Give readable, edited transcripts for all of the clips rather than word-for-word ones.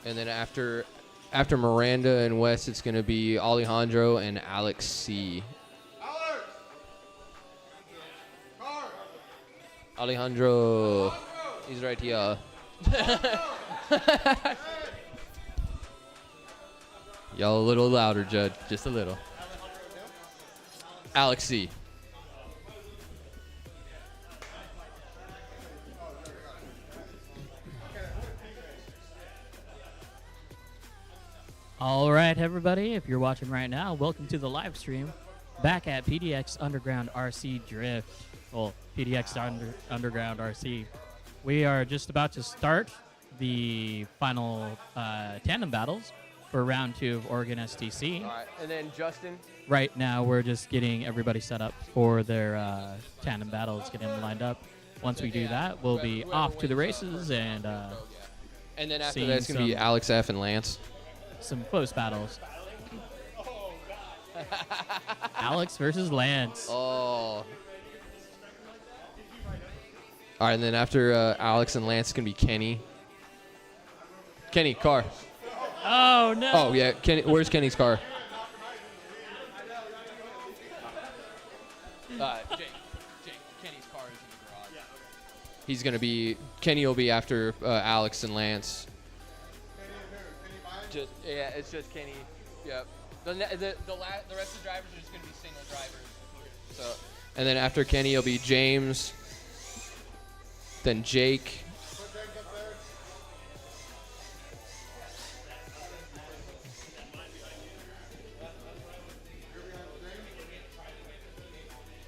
And then after Miranda and Wes, it's going to be Alejandro and Alex C. Alejandro. He's right here. Y'all a little louder, Judge. Just a little. Alex C. All right, everybody, if you're watching right now, welcome to the live stream back at PDX Underground RC Drift. Well, PDX Underground RC. We are just about to start the final tandem battles for round 2 of Oregon SDC. All right, and then Justin. Right now, we're just getting everybody set up for their tandem battles, getting them lined up. Once we do that, we'll be off to the races and then after that, it's going to be Alex F. and Lance. Some close battles. Alex versus Lance. Oh. All right, and then after Alex and Lance, it's going to be Kenny. Kenny, car. Oh, no. Oh, yeah. Kenny, where's Kenny's car? Jake. Kenny's car is in the garage. Yeah, okay. He's going to be, Kenny will be after Alex and Lance. Yeah, it's just Kenny. Yep. The rest of the drivers are just going to be single drivers. So, and then after Kenny, it'll be James, then Jake.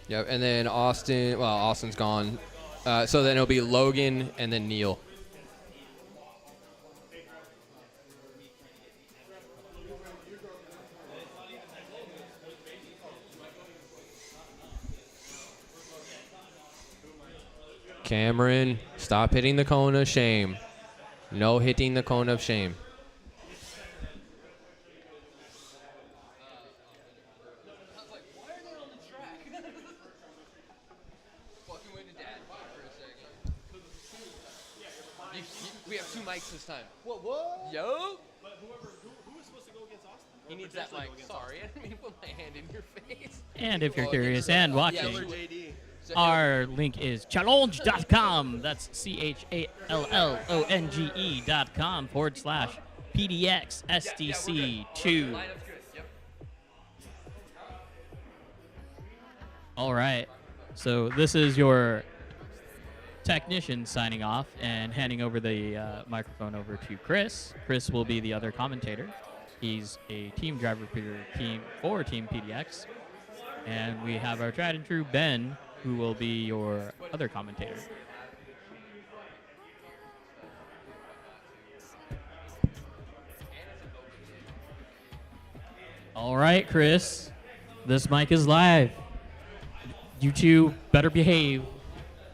Yep, and then Austin. Well, Austin's gone. So then it'll be Logan and then Neil. Cameron, stop hitting the cone of shame. No hitting the cone of shame. I was like, why are they on the track? Fucking waiting to dad for a second. We have 2 mics this time. What? Yo? But who was supposed to go against Austin? He needs that mic. Sorry, I didn't mean to put my hand in your face. And if you're curious and watching, JD. our link is challonge.com. That's challonge.com/PDX SDC 2. All right. So this is your technician signing off and handing over the microphone over to Chris. Chris will be the other commentator. He's a team driver for Team PDX. And we have our tried and true Ben, who will be your other commentator. All right, Chris. This mic is live. You two better behave.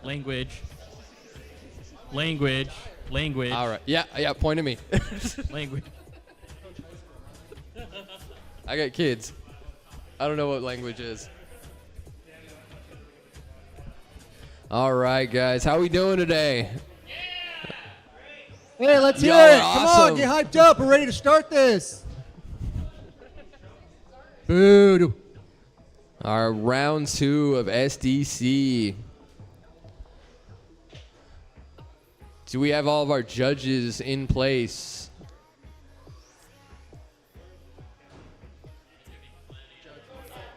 Language. All right. Yeah, point at me. Language. I got kids. I don't know what language is. All right, guys. How we doing today? Hey, let's hear Y'all it. are Come awesome. on, get hyped up. We're ready to start this. Boo. Our round 2 of SDC. Do we have all of our judges in place?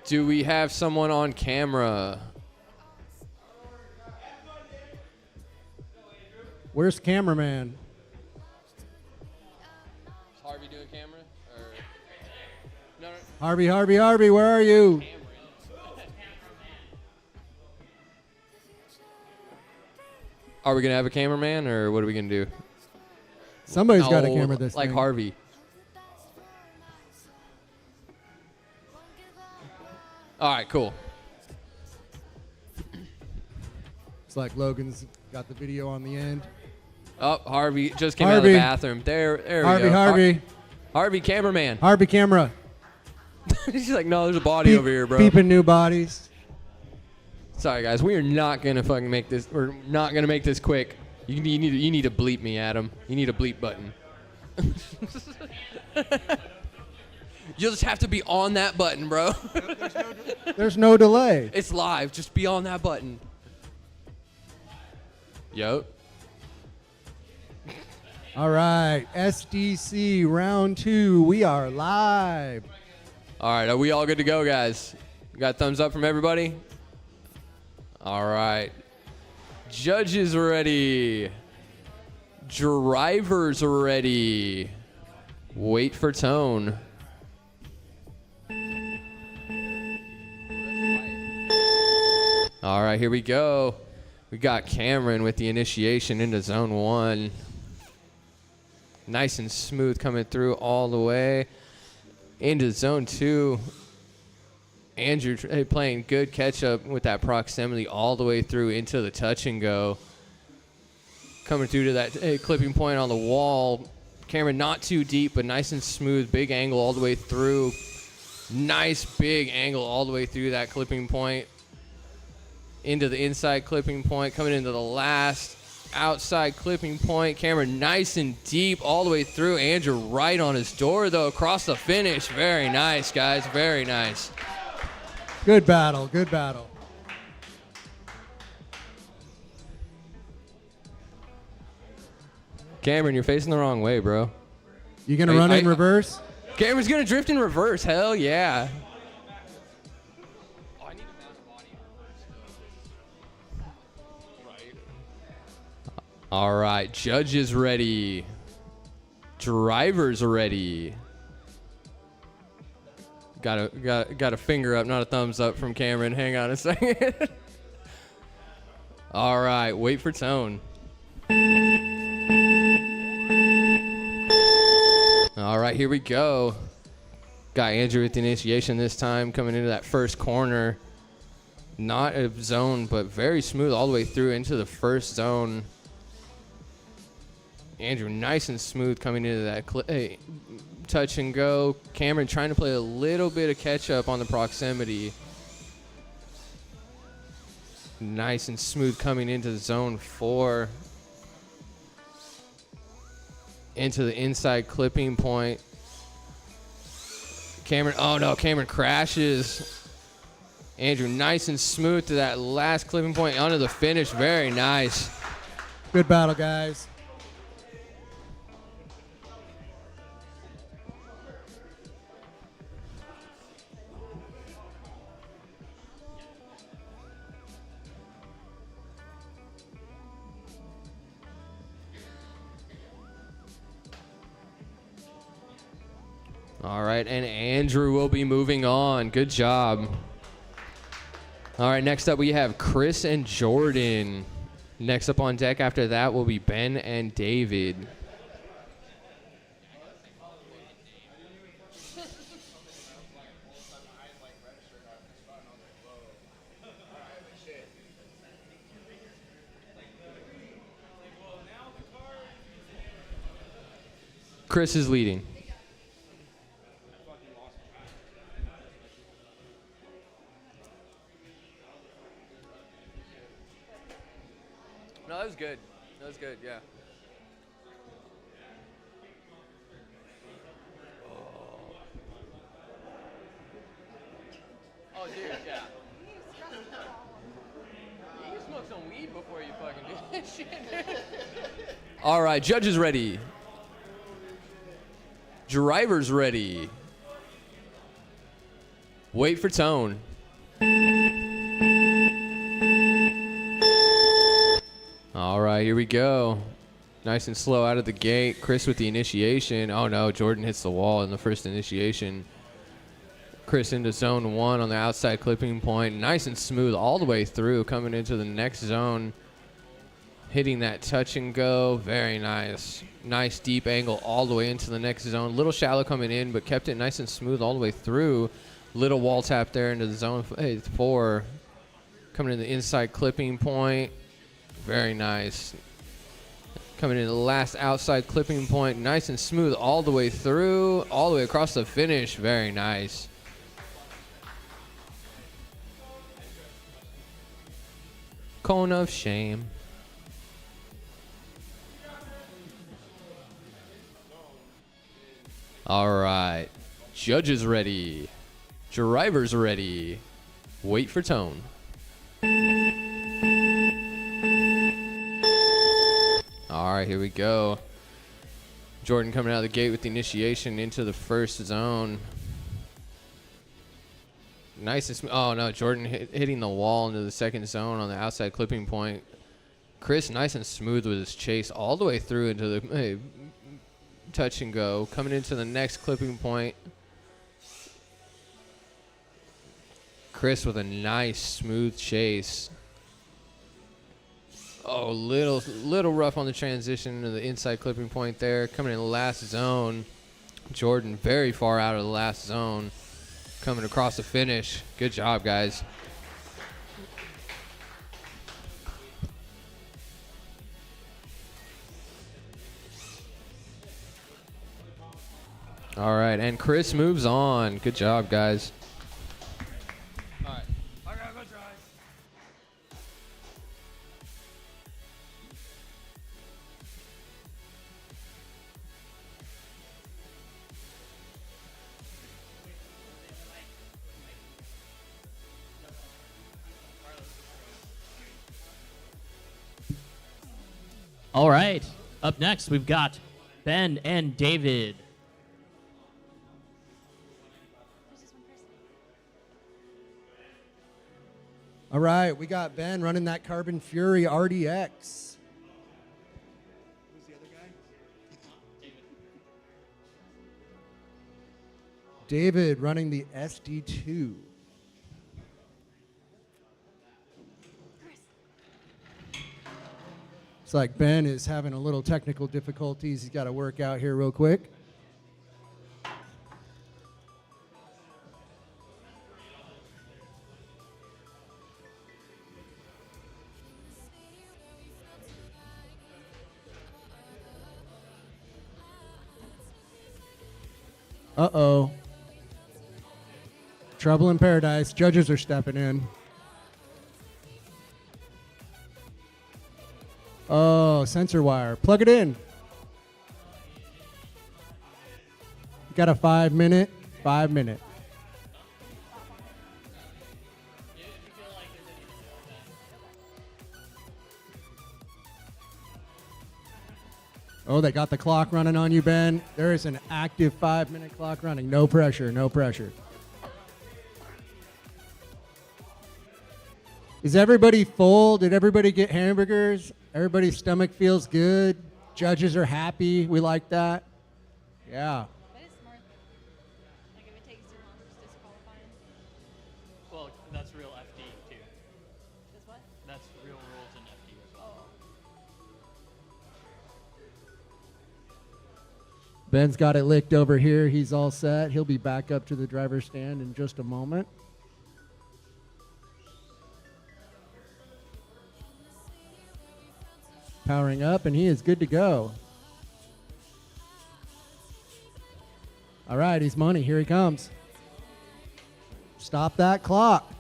Do we have someone on camera? Where's cameraman? Is Harvey doing camera? Or no. Harvey, where are you? Are we gonna have a cameraman, or what are we gonna do? Somebody's got a camera this like thing. Harvey. All right, cool. It's like Logan's got the video on the end. Oh, Harvey just came out of the bathroom. There we go. Harvey, cameraman. Harvey, camera. He's like, no, there's a body over here, bro. Peeping new bodies. Sorry, guys. We are not gonna fucking make this. We're not gonna make this quick. You need to bleep me, Adam. You need a bleep button. You'll just have to be on that button, bro. There's no delay. It's live. Just be on that button. Yup. All right, SDC round 2. We are live. All right, are we all good to go, guys? Got thumbs up from everybody? All right. Judges ready. Drivers ready. Wait for tone. All right, here we go. We got Cameron with the initiation into zone 1. Nice and smooth coming through all the way into zone 2. Andrew playing good catch up with that proximity all the way through into the touch and go. Coming through to that clipping point on the wall. Cameron not too deep, but nice and smooth. Big angle all the way through. Nice big angle all the way through that clipping point. Into the inside clipping point. Coming into the last outside clipping point. Cameron nice and deep all the way through. Andrew right on his door, though, across the finish. Very nice, guys. Very nice. Good battle. Good battle. Cameron, you're facing the wrong way, bro. You going to run in reverse? Cameron's going to drift in reverse. Hell yeah. All right, judges ready. Drivers ready. Got a finger up, not a thumbs up from Cameron. Hang on a second. All right, wait for tone. All right, here we go. Got Andrew with the initiation this time, coming into that first corner. Not a zone, but very smooth all the way through into the first zone. Andrew nice and smooth coming into that touch and go. Cameron trying to play a little bit of catch up on the proximity. Nice and smooth coming into zone 4. Into the inside clipping point. Cameron, oh no, Cameron crashes. Andrew nice and smooth to that last clipping point onto the finish. Very nice. Good battle, guys. All right, and Andrew will be moving on. Good job. All right, next up we have Chris and Jordan. Next up on deck after that will be Ben and David. Chris is leading. No, that was good. That was good, yeah. Oh, dude, yeah. You smoke some weed before you fucking do this shit, dude. All right, judges ready. Drivers ready. Wait for tone. All right, here we go. Nice and slow out of the gate. Chris with the initiation. Oh no, Jordan hits the wall in the first initiation. Chris into zone 1 on the outside clipping point. Nice and smooth all the way through, coming into the next zone. Hitting that touch and go. Very nice. Nice deep angle all the way into the next zone. Little shallow coming in, but kept it nice and smooth all the way through. Little wall tap there into the zone 4. Coming in the inside clipping point. Very nice. Coming in the last outside clipping point. Nice and smooth all the way through. All the way across the finish. Very nice. Cone of shame. All right. Judges ready. Drivers ready. Wait for tone. All right, here we go. Jordan coming out of the gate with the initiation into the first zone. Nice and smooth. Oh, no, Jordan hitting the wall into the second zone on the outside clipping point. Chris nice and smooth with his chase all the way through into the touch and go. Coming into the next clipping point. Chris with a nice smooth chase. Oh, little rough on the transition to the inside clipping point there. Coming in the last zone. Jordan very far out of the last zone. Coming across the finish. Good job, guys. All right, and Chris moves on. Good job, guys. All right. I gotta go try. All right. Up next, we've got Ben and David. All right, we got Ben running that Carbon Fury RDX. Who's the other guy? David running the SD2. It's like Ben is having a little technical difficulties. He's got to work out here real quick. Uh-oh. Trouble in paradise. Judges are stepping in. Oh, sensor wire. Plug it in. You got a 5 minute. 5 minute. Oh, they got the clock running on you, Ben. There is an active 5 minute clock running. No pressure, no pressure. Is everybody full? Did everybody get hamburgers? Everybody's stomach feels good. Judges are happy. We like that. Yeah. That is smart. Like if it takes too long, it's disqualifying. Well, that's real FD too. That's what? That's real rules in FD as well. Ben's got it licked over here. He's all set. He'll be back up to the driver's stand in just a moment. Powering up, and he is good to go. All right, he's money. Here he comes. Stop that clock.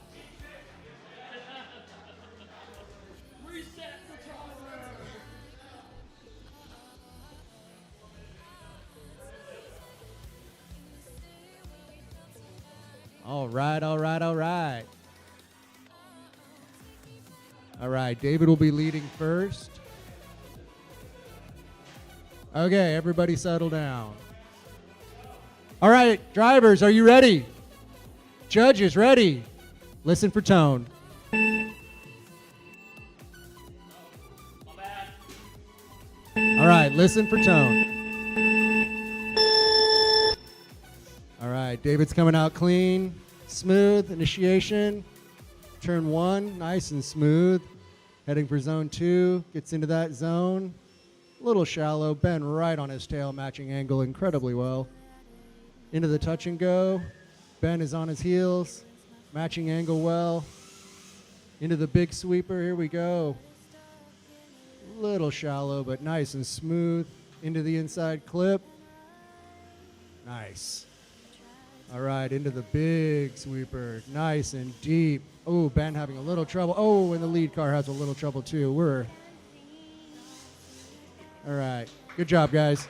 All right, all right, all right. All right, David will be leading first. Okay, everybody settle down. All right, drivers, are you ready? Judges, ready? Listen for tone. All right, listen for tone. All right, David's coming out clean, smooth, initiation. Turn 1, nice and smooth. Heading for zone 2, gets into that zone. A little shallow, Ben right on his tail, matching angle incredibly well. Into the touch and go. Ben is on his heels, matching angle well. Into the big sweeper, here we go. Little shallow, but nice and smooth. Into the inside clip. Nice. All right, into the big sweeper, nice and deep. Oh, Ben having a little trouble. Oh, and the lead car has a little trouble too. All right, good job, guys.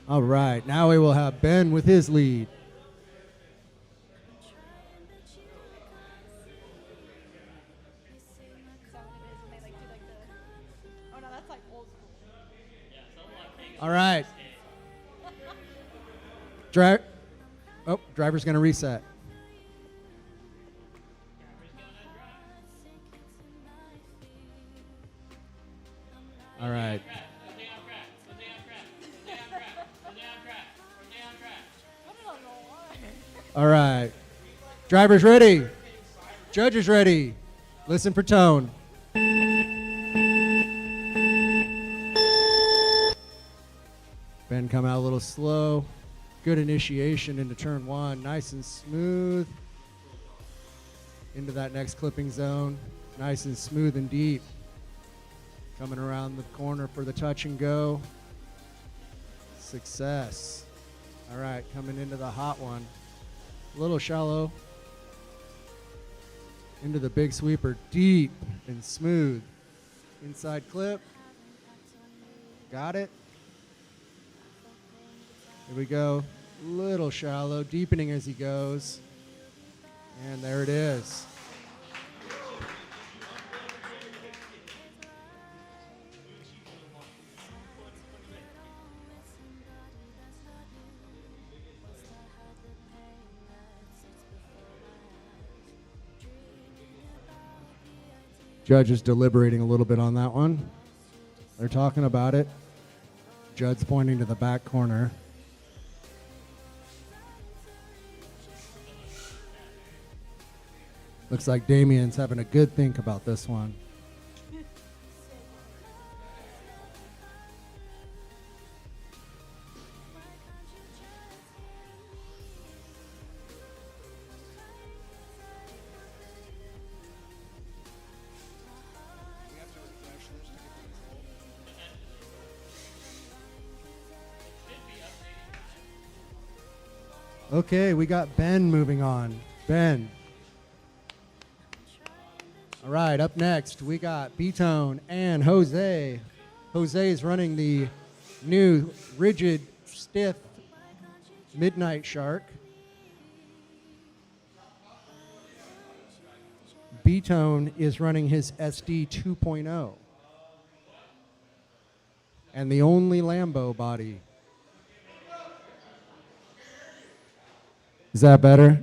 All right, now we will have Ben with his lead. Is that what it is when they like do like the? Oh no, that's like old school. All right. Driver's going to reset. All right. Put it on the line. All right. Driver's ready. Judges ready. Listen for tone. Ben come out a little slow. Good initiation into turn one. Nice and smooth. Into that next clipping zone. Nice and smooth and deep. Coming around the corner for the touch and go. Success. All right, coming into the hot one. A little shallow. Into the big sweeper. Deep and smooth. Inside clip. Got it. Here we go. Little shallow, deepening as he goes. And there it is. Judge is deliberating a little bit on that one. They're talking about it. Judd's pointing to the back corner. Looks like Damien's having a good think about this one. Okay, we got Ben moving on. Ben. All right, up next, we got B-Tone and Jose. Jose is running the new rigid, stiff Midnight Shark. B-Tone is running his SD 2.0. And the only Lambo body. Is that better?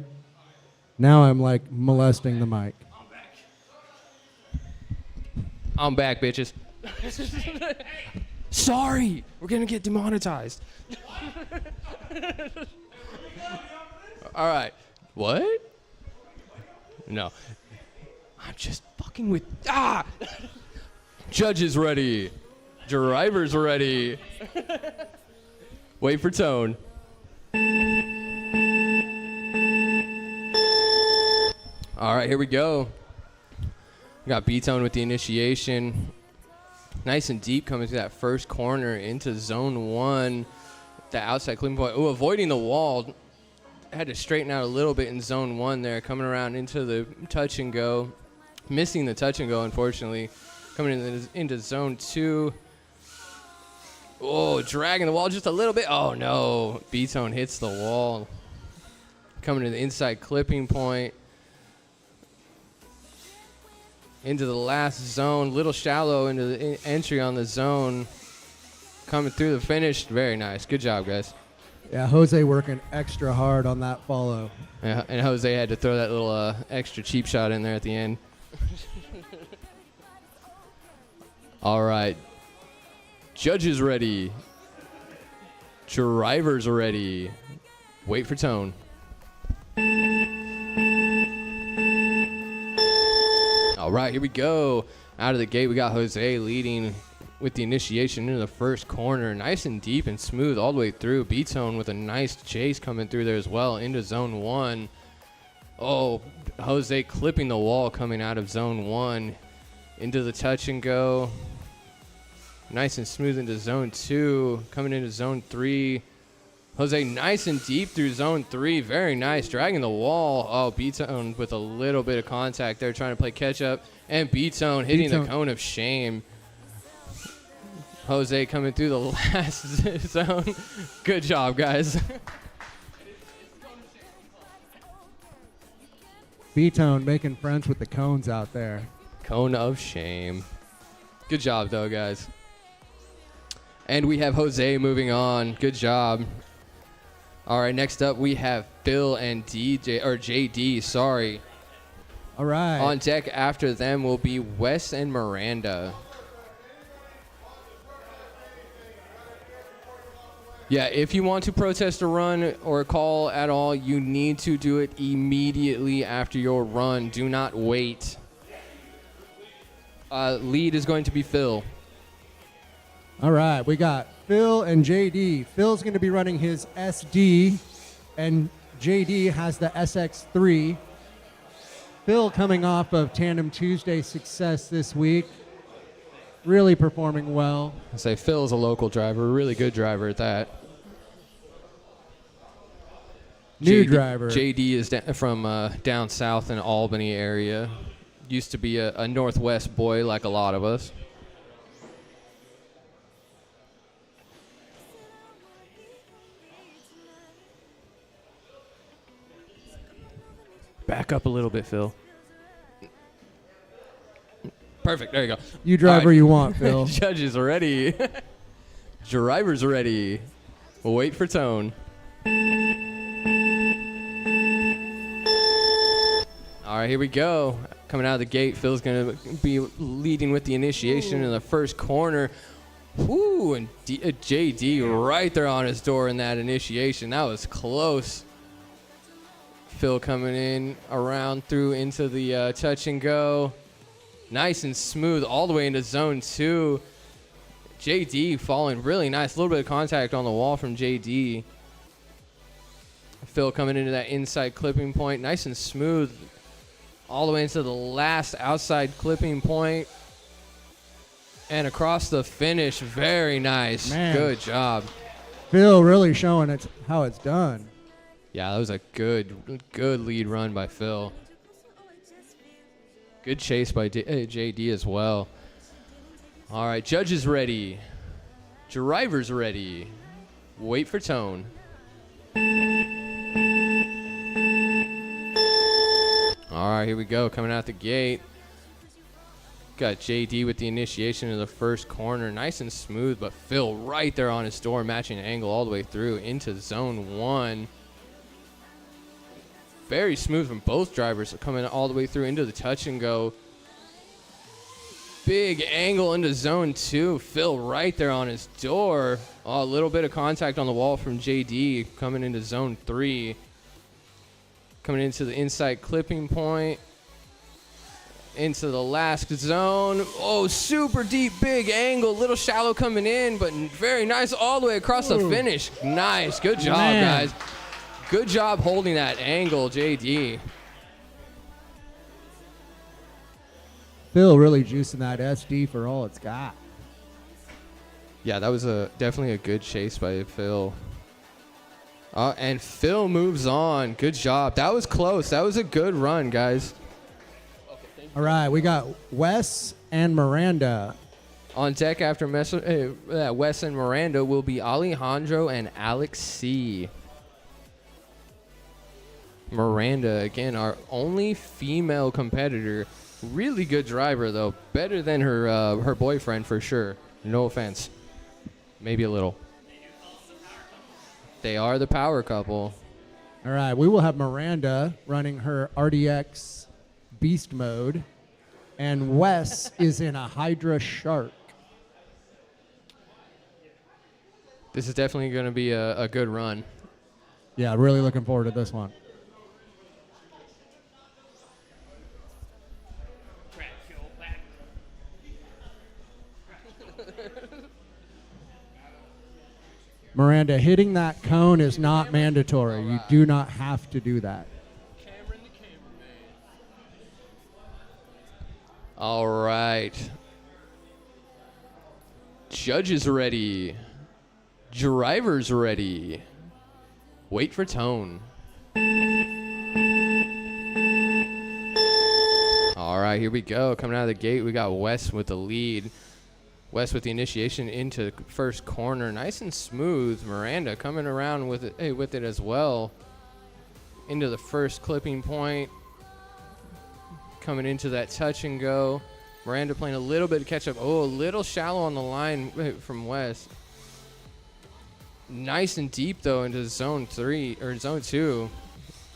Now I'm like molesting the mic. I'm back, bitches. Sorry, we're gonna get demonetized. All right. What? No. I'm just fucking with. Judges ready. Drivers ready. Wait for tone. All right, here we go. We got B-Tone with the initiation. Nice and deep coming through that first corner into zone one. The outside clipping point. Oh, avoiding the wall. Had to straighten out a little bit in zone one there. Coming around into the touch and go. Missing the touch and go, unfortunately. Coming into zone two. Oh, dragging the wall just a little bit. Oh, no. B-Tone hits the wall. Coming to the inside clipping point. Into the last zone, little shallow into the entry on the zone. Coming through the finish, very nice. Good job, guys. Yeah, Jose working extra hard on that follow. Yeah, and Jose had to throw that little extra cheap shot in there at the end. All right. Judges ready. Drivers ready. Wait for tone. All right, here we go. Out of the gate, we got Jose leading with the initiation into the first corner. Nice and deep and smooth all the way through. B-Tone with a nice chase coming through there as well into zone one. Oh, Jose clipping the wall coming out of zone one into the touch and go. Nice and smooth into zone two. Coming into zone three. Jose nice and deep through zone three. Very nice. Dragging the wall. Oh, B-Tone with a little bit of contact there trying to play catch up. And B-Tone hitting the cone of shame. Jose coming through the last zone. Good job, guys. B-Tone making friends with the cones out there. Cone of shame. Good job, though, guys. And we have Jose moving on. Good job. All right, next up we have Phil and JD, sorry. All right. On deck after them will be Wes and Miranda. Yeah, if you want to protest a run or a call at all, you need to do it immediately after your run. Do not wait. Lead is going to be Phil. All right, we got Phil and JD. Phil's going to be running his SD, and JD has the SX3. Phil coming off of Tandem Tuesday success this week. Really performing well. I say Phil is a local driver, a really good driver at that. New driver. JD is from down south in Albany area. Used to be a Northwest boy like a lot of us. Back up a little bit, Phil. Perfect. There you go. You drive where you want, Phil. Judges are ready. Drivers are ready. We'll wait for tone. All right, here we go. Coming out of the gate, Phil's going to be leading with the initiation in the first corner. Woo, and JD right there on his door in that initiation. That was close. Phil coming in around through into the touch and go. Nice and smooth all the way into zone 2. JD falling really nice. A little bit of contact on the wall from JD. Phil coming into that inside clipping point. Nice and smooth all the way into the last outside clipping point. And across the finish. Very nice. Man. Good job. Phil really showing how it's done. Yeah, that was a good lead run by Phil. Good chase by JD as well. All right, judges ready. Drivers ready. Wait for tone. All right, here we go. Coming out the gate. Got JD with the initiation of the first corner. Nice and smooth, but Phil right there on his door, matching angle all the way through into zone 1. Very smooth from both drivers coming all the way through into the touch and go. Big angle into zone 2. Phil right there on his door. Oh, a little bit of contact on the wall from JD coming into zone 3. Coming into the inside clipping point. Into the last zone. Oh, super deep, big angle. Little shallow coming in, but very nice all the way across the finish. Nice. Good job, guys. Good job holding that angle, JD. Phil really juicing that SD for all it's got. Yeah, that was definitely a good chase by Phil. And Phil moves on. Good job. That was close. That was a good run, guys. All right, we got Wes and Miranda. On deck after Wes and Miranda will be Alejandro and Alex C. Miranda, again, our only female competitor. Really good driver, though. Better than her boyfriend, for sure. No offense. Maybe a little. They are the power couple. All right, we will have Miranda running her RDX Beast mode, and Wes is in a Hydra Shark. This is definitely going to be a good run. Yeah, really looking forward to this one. Miranda, hitting that cone is not mandatory. You do not have to do that. All right. Judges ready. Drivers ready. Wait for tone. All right, here we go. Coming out of the gate, we got Wes with the lead. West with the initiation into first corner. Nice and smooth. Miranda coming around with it as well. Into the first clipping point. Coming into that touch and go. Miranda playing a little bit of catch up. Oh, a little shallow on the line from West. Nice and deep though into zone 3 or zone 2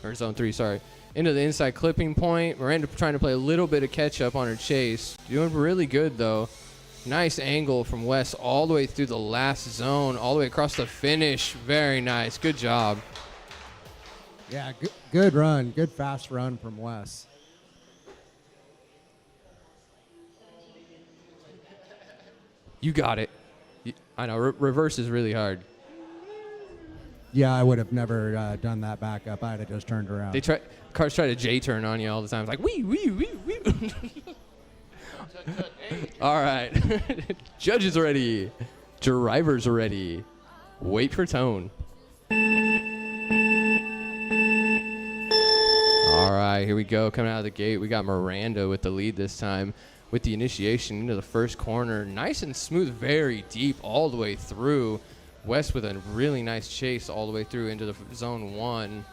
or zone 3, sorry. Into the inside clipping point. Miranda trying to play a little bit of catch up on her chase. Doing really good though. Nice angle from West all the way through the last zone, all the way across the finish. Very nice. Good job. Yeah, good run. Good fast run from Wes. You got it. I know, reverse is really hard. Yeah, I would have never done that back up. I'd have just turned around. Cars try to J-turn on you all the time. It's like, wee, wee, wee, wee. All right. Judges ready. Drivers ready. Wait for tone. All right, here we go. Coming out of the gate, we got Miranda with the lead this time with the initiation into the first corner. Nice and smooth, very deep all the way through. West with a really nice chase all the way through into the zone 1.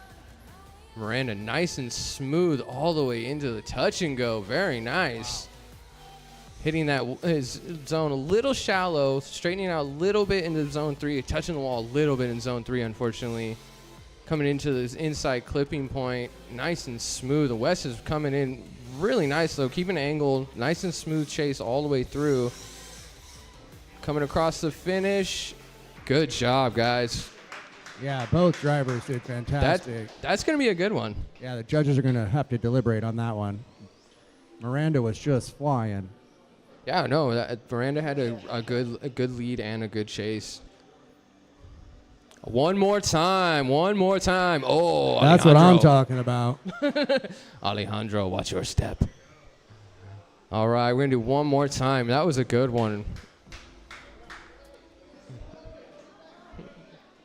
Miranda nice and smooth all the way into the touch and go. Very nice. Hitting that his zone a little shallow, straightening out a little bit into zone 3, touching the wall a little bit in zone 3, unfortunately. Coming into this inside clipping point, nice and smooth. The West is coming in really nice, though, keeping an angle, nice and smooth chase all the way through. Coming across the finish. Good job, guys. Yeah, both drivers did fantastic. That's going to be a good one. Yeah, the judges are going to have to deliberate on that one. Miranda was just flying. Yeah, no, Miranda had a good lead and a good chase. One more time. Oh, that's what I'm talking about. Alejandro, watch your step. All right, we're going to do one more time. That was a good one.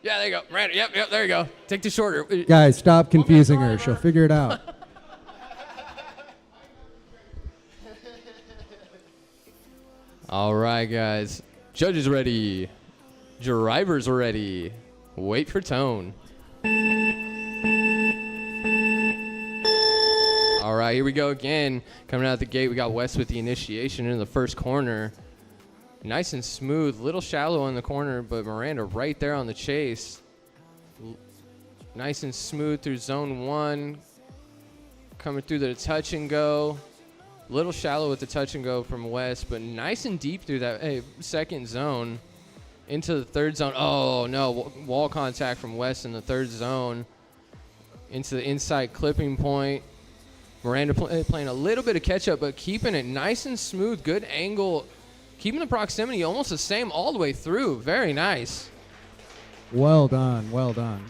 Yeah, there you go. Miranda, yep, there you go. Take the shorter. Guys, stop confusing her. She'll figure it out. All right, guys. Judges ready. Drivers ready. Wait for tone. All right, here we go again. Coming out the gate, we got West with the initiation in the first corner. Nice and smooth, little shallow in the corner, but Miranda right there on the chase. Nice and smooth through zone 1. Coming through the touch and go. Little shallow with the touch and go from West, but nice and deep through that second zone. Into the third zone. Oh, no. Wall contact from West in the third zone. Into the inside clipping point. Miranda playing a little bit of catch-up, but keeping it nice and smooth. Good angle. Keeping the proximity almost the same all the way through. Very nice. Well done. Well done.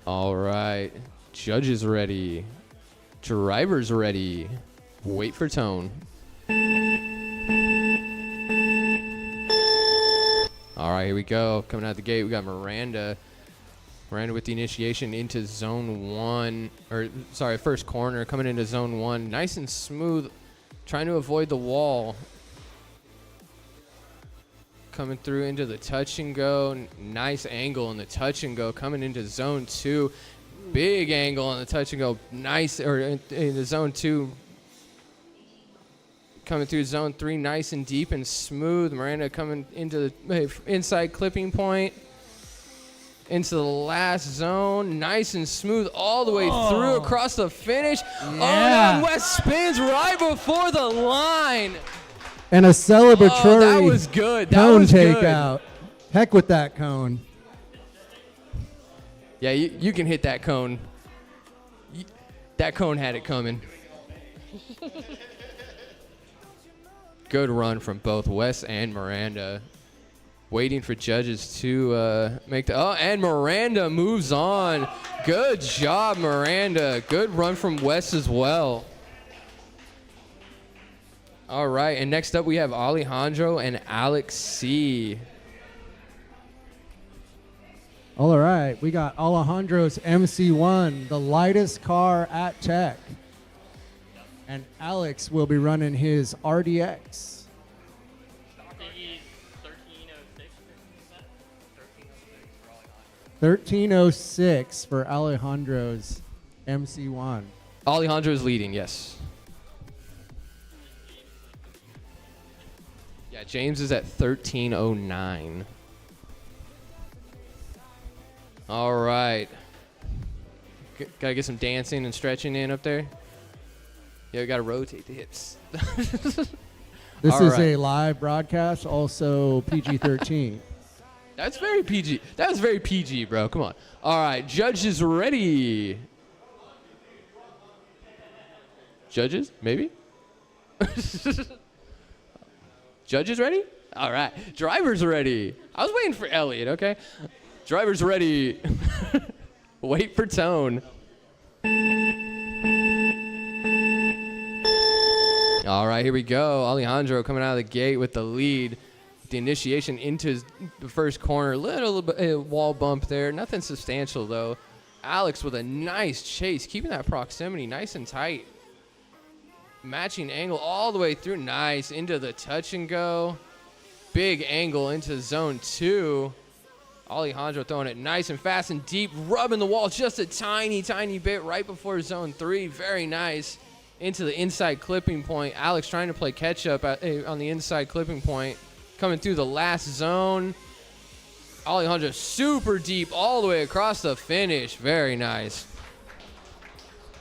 All right. Judges ready. Drivers ready. Wait for tone. All right, here we go. Coming out the gate, we got Miranda. Miranda with the initiation into zone 1. First corner. Coming into zone 1. Nice and smooth. Trying to avoid the wall. Coming through into the touch and go. Nice angle in the touch and go. Coming into zone 2. Big angle on the touch and go. Nice, or in the zone 2. Coming through zone 3, nice and deep and smooth. Miranda coming into the inside clipping point. Into the last zone. Nice and smooth all the way through across the finish. Yeah. Oh, and West spins right before the line. And a celebratory that was good. cone takeout. Heck with that cone. Yeah, you can hit that cone. That cone had it coming. Good run from both Wes and Miranda. Waiting for judges to make the... Oh, and Miranda moves on. Good job, Miranda. Good run from Wes as well. All right, and next up we have Alejandro and Alex C. All right, we got Alejandro's MC1, the lightest car at Tech. And Alex will be running his RDX. 1306 for Alejandro's MC1. Alejandro is leading, yes. Yeah, James is at 1309. All right. Gotta get some dancing and stretching in up there. Yeah, we gotta rotate the hips. This All is right. a live broadcast, also PG-13. That's very PG. That was very PG, bro. Come on. All right, judges ready. Judges, maybe? Judges ready? All right. Drivers ready. I was waiting for Elliot, okay? Drivers ready. Wait for tone. All right, here we go. Alejandro coming out of the gate with the lead. The initiation into the first corner. Little bit wall bump there. Nothing substantial, though. Alex with a nice chase. Keeping that proximity nice and tight. Matching angle all the way through. Nice. Into the touch and go. Big angle into zone 2. Alejandro throwing it nice and fast and deep. Rubbing the wall just a tiny, tiny bit right before zone 3. Very nice. Into the inside clipping point. Alex trying to play catch up on the inside clipping point. Coming through the last zone. Alejandro super deep all the way across the finish. Very nice.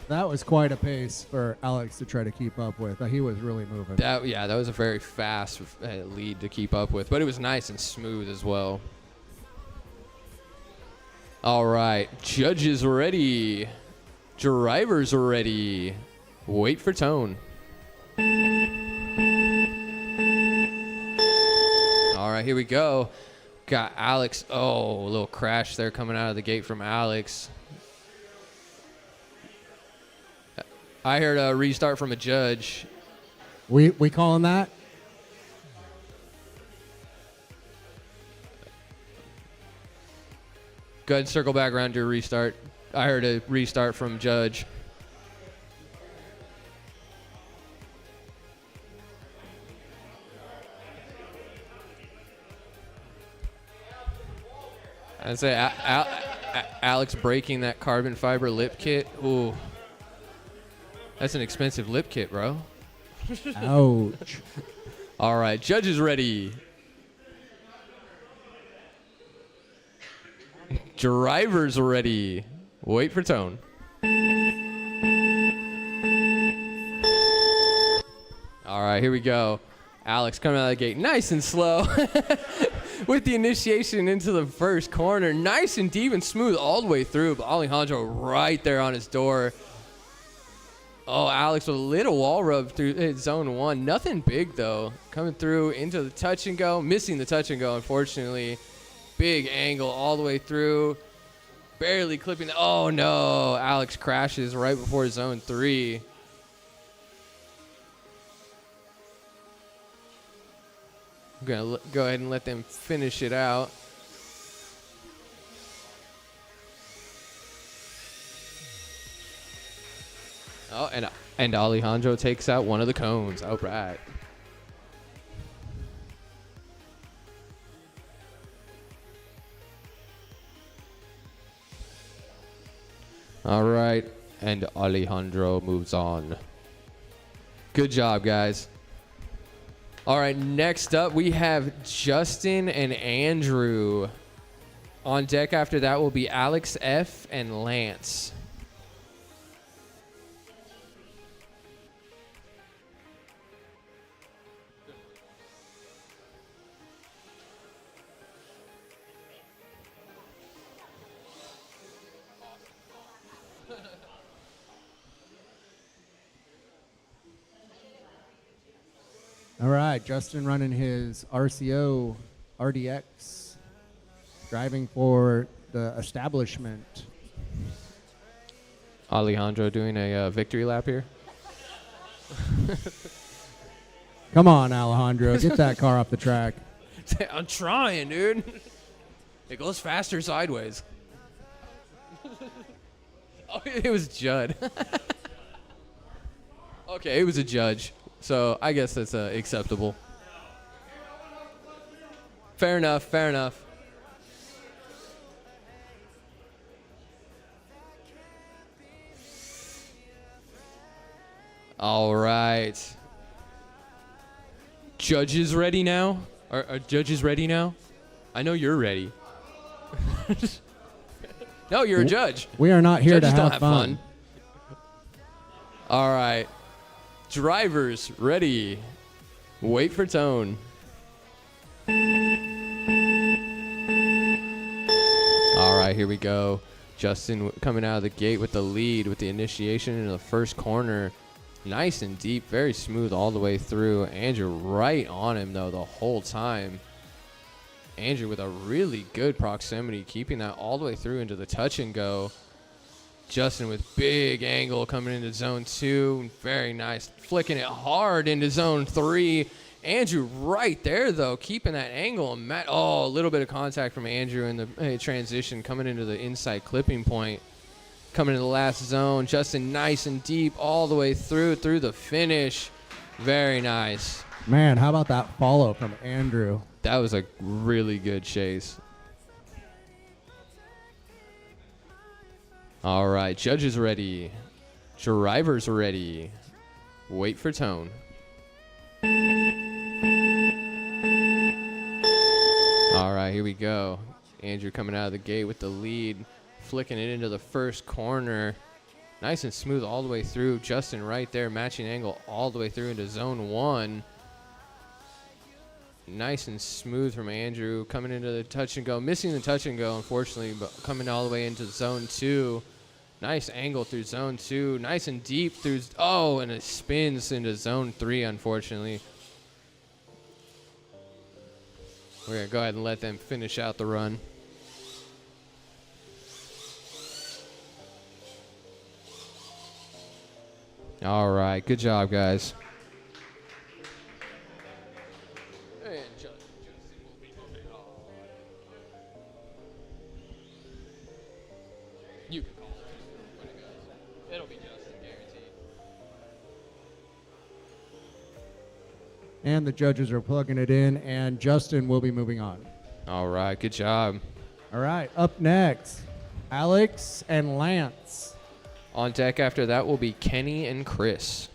That was quite a pace for Alex to try to keep up with. He was really moving. That was a very fast lead to keep up with, but it was nice and smooth as well. All right, judges ready. Drivers ready. Wait for tone. All right, here we go. Got Alex. Oh, a little crash there coming out of the gate from Alex. I heard a restart from a judge. We calling that? Go ahead and circle back around to a restart. I heard a restart from judge. I'd say Alex breaking that carbon fiber lip kit. Ooh. That's an expensive lip kit, bro. Ouch. All right, judges ready. Drivers ready. Wait for tone. All right, here we go. Alex coming out of the gate nice and slow with the initiation into the first corner. Nice and deep and smooth all the way through, but Alejandro right there on his door. Oh, Alex with a little wall rub through zone 1. Nothing big, though. Coming through into the touch and go. Missing the touch and go, unfortunately. Big angle all the way through. Barely clipping. Oh, no. Alex crashes right before zone 3. I'm going to go ahead and let them finish it out. Oh, and Alejandro takes out one of the cones. All right. All right, and Alejandro moves on. Good job, guys. All right, next up we have Justin and Andrew. On deck after that will be Alex F. and Lance. All right, Justin running his RCO RDX, driving for the establishment. Alejandro doing a victory lap here. Come on, Alejandro, get that car off the track. I'm trying, dude. It goes faster sideways. Oh, it was Judd. Okay, it was a judge. So I guess that's acceptable. Fair enough, fair enough. All right. Judges ready now? Are judges ready now? I know you're ready. No, you're a judge. We are not here Judges to don't have fun. All right. Drivers ready. Wait for tone. All right, here we go. Justin coming out of the gate with the lead with the initiation into the first corner. Nice and deep, very smooth all the way through. Andrew right on him, though, the whole time. Andrew with a really good proximity, keeping that all the way through into the touch and go. Justin with big angle coming into zone 2. Very nice. Flicking it hard into zone 3. Andrew right there, though, keeping that angle. Oh, a little bit of contact from Andrew in the transition coming into the inside clipping point. Coming into the last zone. Justin nice and deep all the way through the finish. Very nice. Man, how about that follow from Andrew? That was a really good chase. All right, judges ready. Drivers ready. Wait for tone. All right, here we go. Andrew coming out of the gate with the lead. Flicking it into the first corner. Nice and smooth all the way through. Justin right there, matching angle all the way through into zone 1. Nice and smooth from Andrew. Coming into the touch and go. Missing the touch and go, unfortunately, but coming all the way into zone 2. Nice angle through zone 2. Nice and deep through. Oh, and it spins into zone 3, unfortunately. We're going to go ahead and let them finish out the run. All right, good job, guys. You can call it when it goes. It'll be Justin, guaranteed. And the judges are plugging it in, and Justin will be moving on. All right, good job. All right, up next, Alex and Lance. On deck after that will be Kenny and Chris.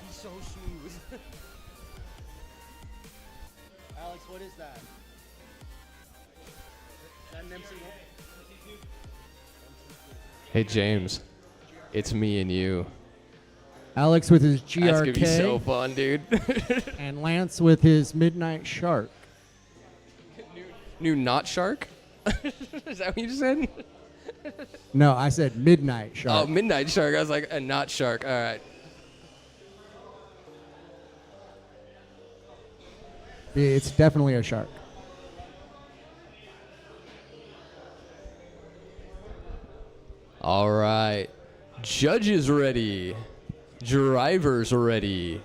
He's so smooth. Alex, what is that? Is that an MC1? Hey, James. It's me and you. Alex with his GRK. That's going to be so fun, dude. And Lance with his Midnight Shark. New not shark? Is that what you just said? No, I said Midnight Shark. Oh, midnight shark. I was like, a not shark. All right. It's definitely a shark. All right. Judges ready. Drivers ready.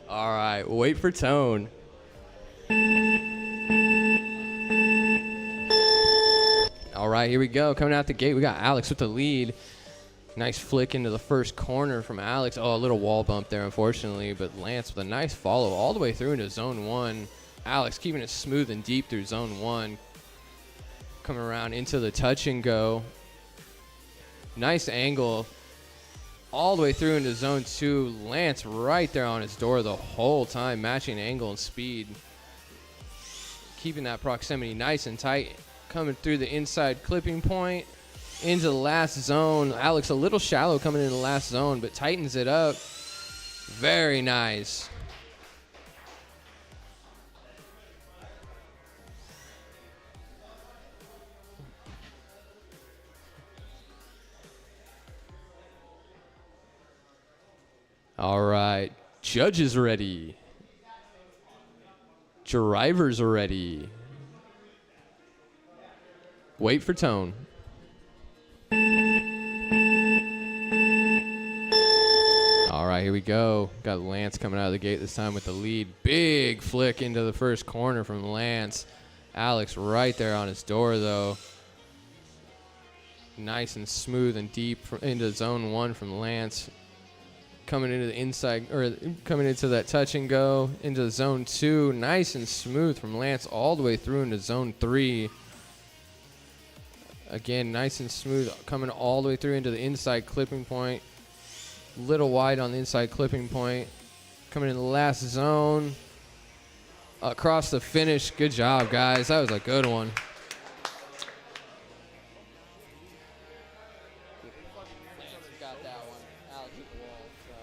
All right. Wait for tone. All right, here we go. Coming out the gate, we got Alex with the lead. Nice flick into the first corner from Alex. Oh, a little wall bump there, unfortunately, but Lance with a nice follow all the way through into zone 1. Alex keeping it smooth and deep through zone 1. Coming around into the touch and go. Nice angle all the way through into zone 2. Lance right there on his door the whole time, matching angle and speed. Keeping that proximity nice and tight. Coming through the inside clipping point into the last zone. Alex a little shallow coming in the last zone, but tightens it up. Very nice. All right, judges ready. Drivers are ready. Wait for tone. All right, here we go. Got Lance coming out of the gate this time with the lead. Big flick into the first corner from Lance. Alex right there on his door, though. Nice and smooth and deep into zone 1 from Lance. Coming into the inside, or coming into that touch and go into zone 2. Nice and smooth from Lance all the way through into zone 3. Again, nice and smooth, coming all the way through into the inside clipping point. Little wide on the inside clipping point. Coming in the last zone. Across the finish. Good job, guys. That was a good one. Got that one. Alex hit the wall, so.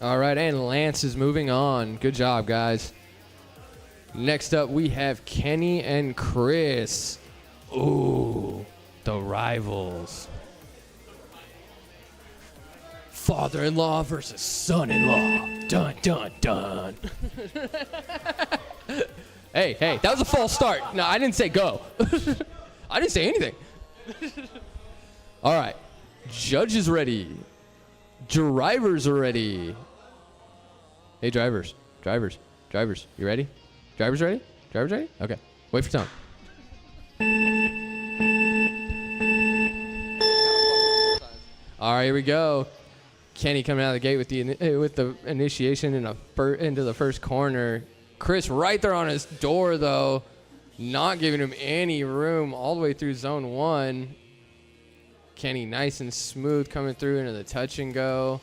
All right, and Lance is moving on. Good job, guys. Next up, we have Kenny and Chris. Ooh, the rivals. Father-in-law versus son-in-law. Dun, dun, dun. Hey, that was a false start. No, I didn't say go. I didn't say anything. All right, judges ready. Drivers are ready. Hey, drivers, you ready? Drivers ready? Okay, wait for time. All right, here we go. Kenny coming out of the gate with the initiation into the first corner. Chris right there on his door, though, not giving him any room all the way through zone 1. Kenny nice and smooth coming through into the touch and go.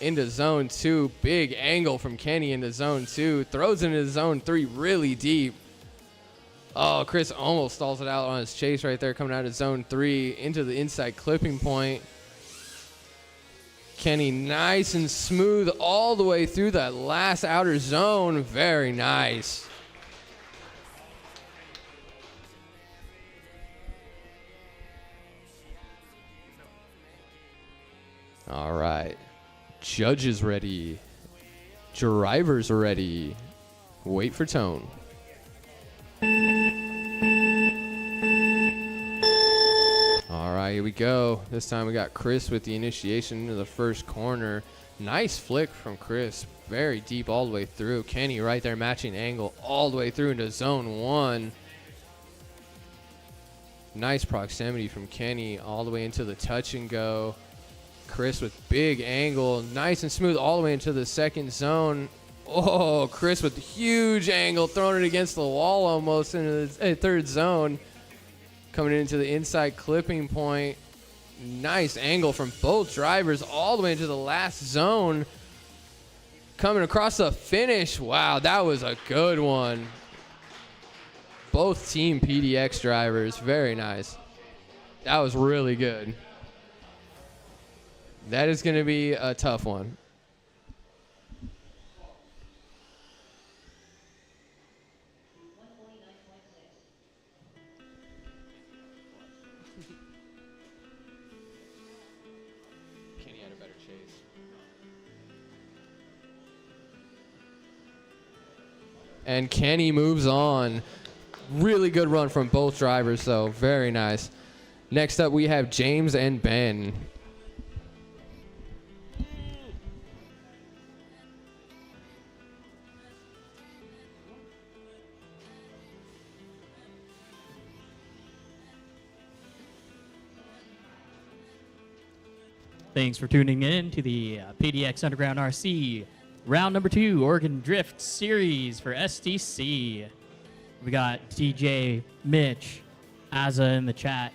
Into zone 2. Big angle from Kenny into zone 2. Throws into zone 3 really deep. Oh, Chris almost stalls it out on his chase right there coming out of zone 3 into the inside clipping point. Kenny nice and smooth all the way through that last outer zone. Very nice. All right. Judges ready. Drivers are ready. Wait for tone. All right, here we go. This time we got Chris with the initiation into the first corner. Nice flick from Chris. Very deep all the way through. Kenny right there matching angle all the way through into zone 1. Nice proximity from Kenny all the way into the touch and go. Chris with big angle, nice and smooth all the way into the second zone. Oh, Chris with huge angle, throwing it against the wall almost into the third zone. Coming into the inside clipping point. Nice angle from both drivers all the way into the last zone. Coming across the finish. Wow, that was a good one. Both team PDX drivers, very nice. That was really good. That is going to be a tough one. Kenny had a better chase. And Kenny moves on. Really good run from both drivers, though. Very nice. Next up, we have James and Ben. Thanks for tuning in to the PDX Underground RC round number 2 Oregon Drift Series for SDC. We got DJ, Mitch, Azza in the chat.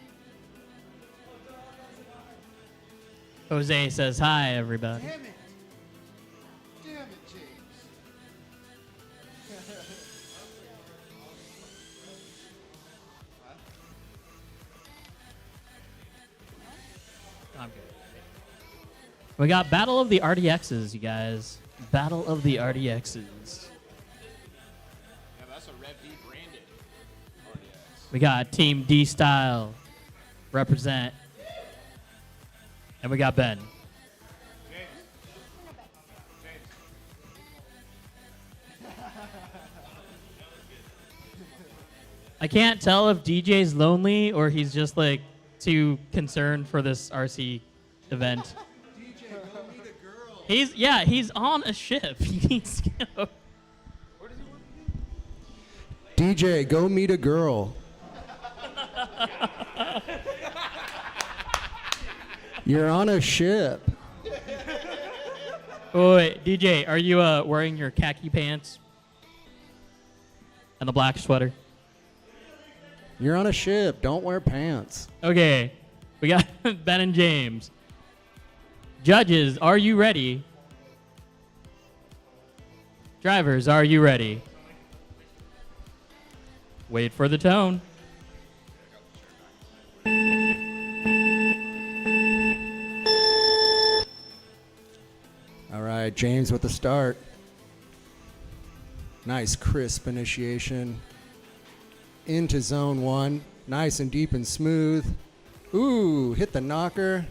Jose says hi, everybody. Damn it, James. I'm good. We got Battle of the RDXs, you guys. Battle of the RDXs. Yeah, that's a Rev D branded RDX. We got Team D Style represent. And we got Ben. I can't tell if DJ's lonely or he's just like too concerned for this RC event. DJ, go meet a girl. He's on a ship. He needs to go. DJ, go meet a girl. You're on a ship. Oh, wait, DJ, are you wearing your khaki pants and the black sweater? You're on a ship. Don't wear pants. Okay, we got Ben and James. Judges, are you ready? Drivers, are you ready? Wait for the tone. All right, James with the start. Nice crisp initiation. Into zone 1. Nice and deep and smooth. Ooh, hit the knocker.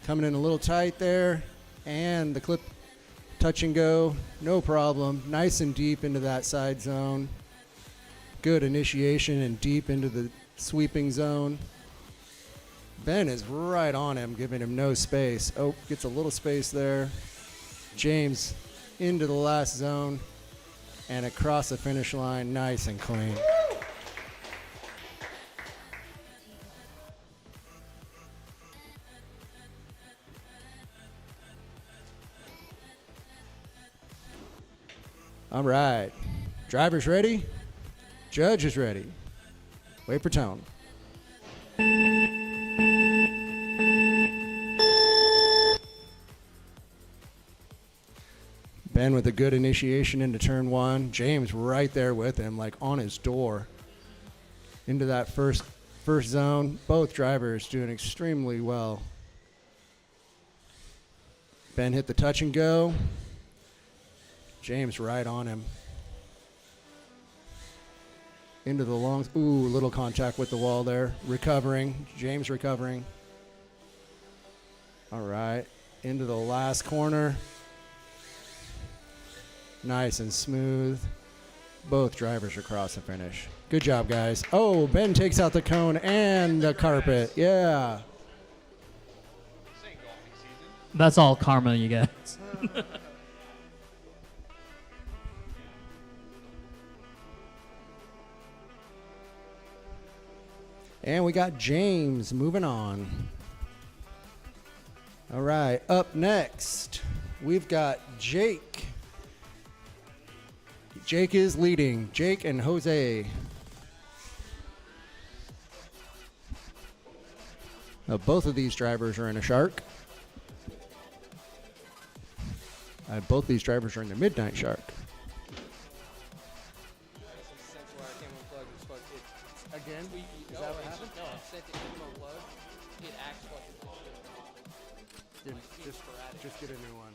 Coming in a little tight there. And the clip touch and go. No problem. Nice and deep into that side zone. Good initiation and deep into the sweeping zone. Ben is right on him, giving him no space. Oh, gets a little space there. James into the last zone and across the finish line, nice and clean. All right, drivers ready? Judge is ready. Wait for tone. Ben with a good initiation into turn 1. James right there with him, like on his door. Into that first zone. Both drivers doing extremely well. Ben hit the touch and go. James right on him. Into the long, ooh, little contact with the wall there. Recovering, James recovering. All right, into the last corner. Nice and smooth. Both drivers across the finish. Good job, guys. Oh, Ben takes out the cone and the carpet. Yeah. That's all karma, you guys. And we got James moving on. All right, up next, we've got Jake. Jake is leading. Jake and Jose. Now, both of these drivers are in a Shark. Both these drivers are in the Midnight Shark. Again? Is that what happened? No, set the emo low. It acts like Just get a new one.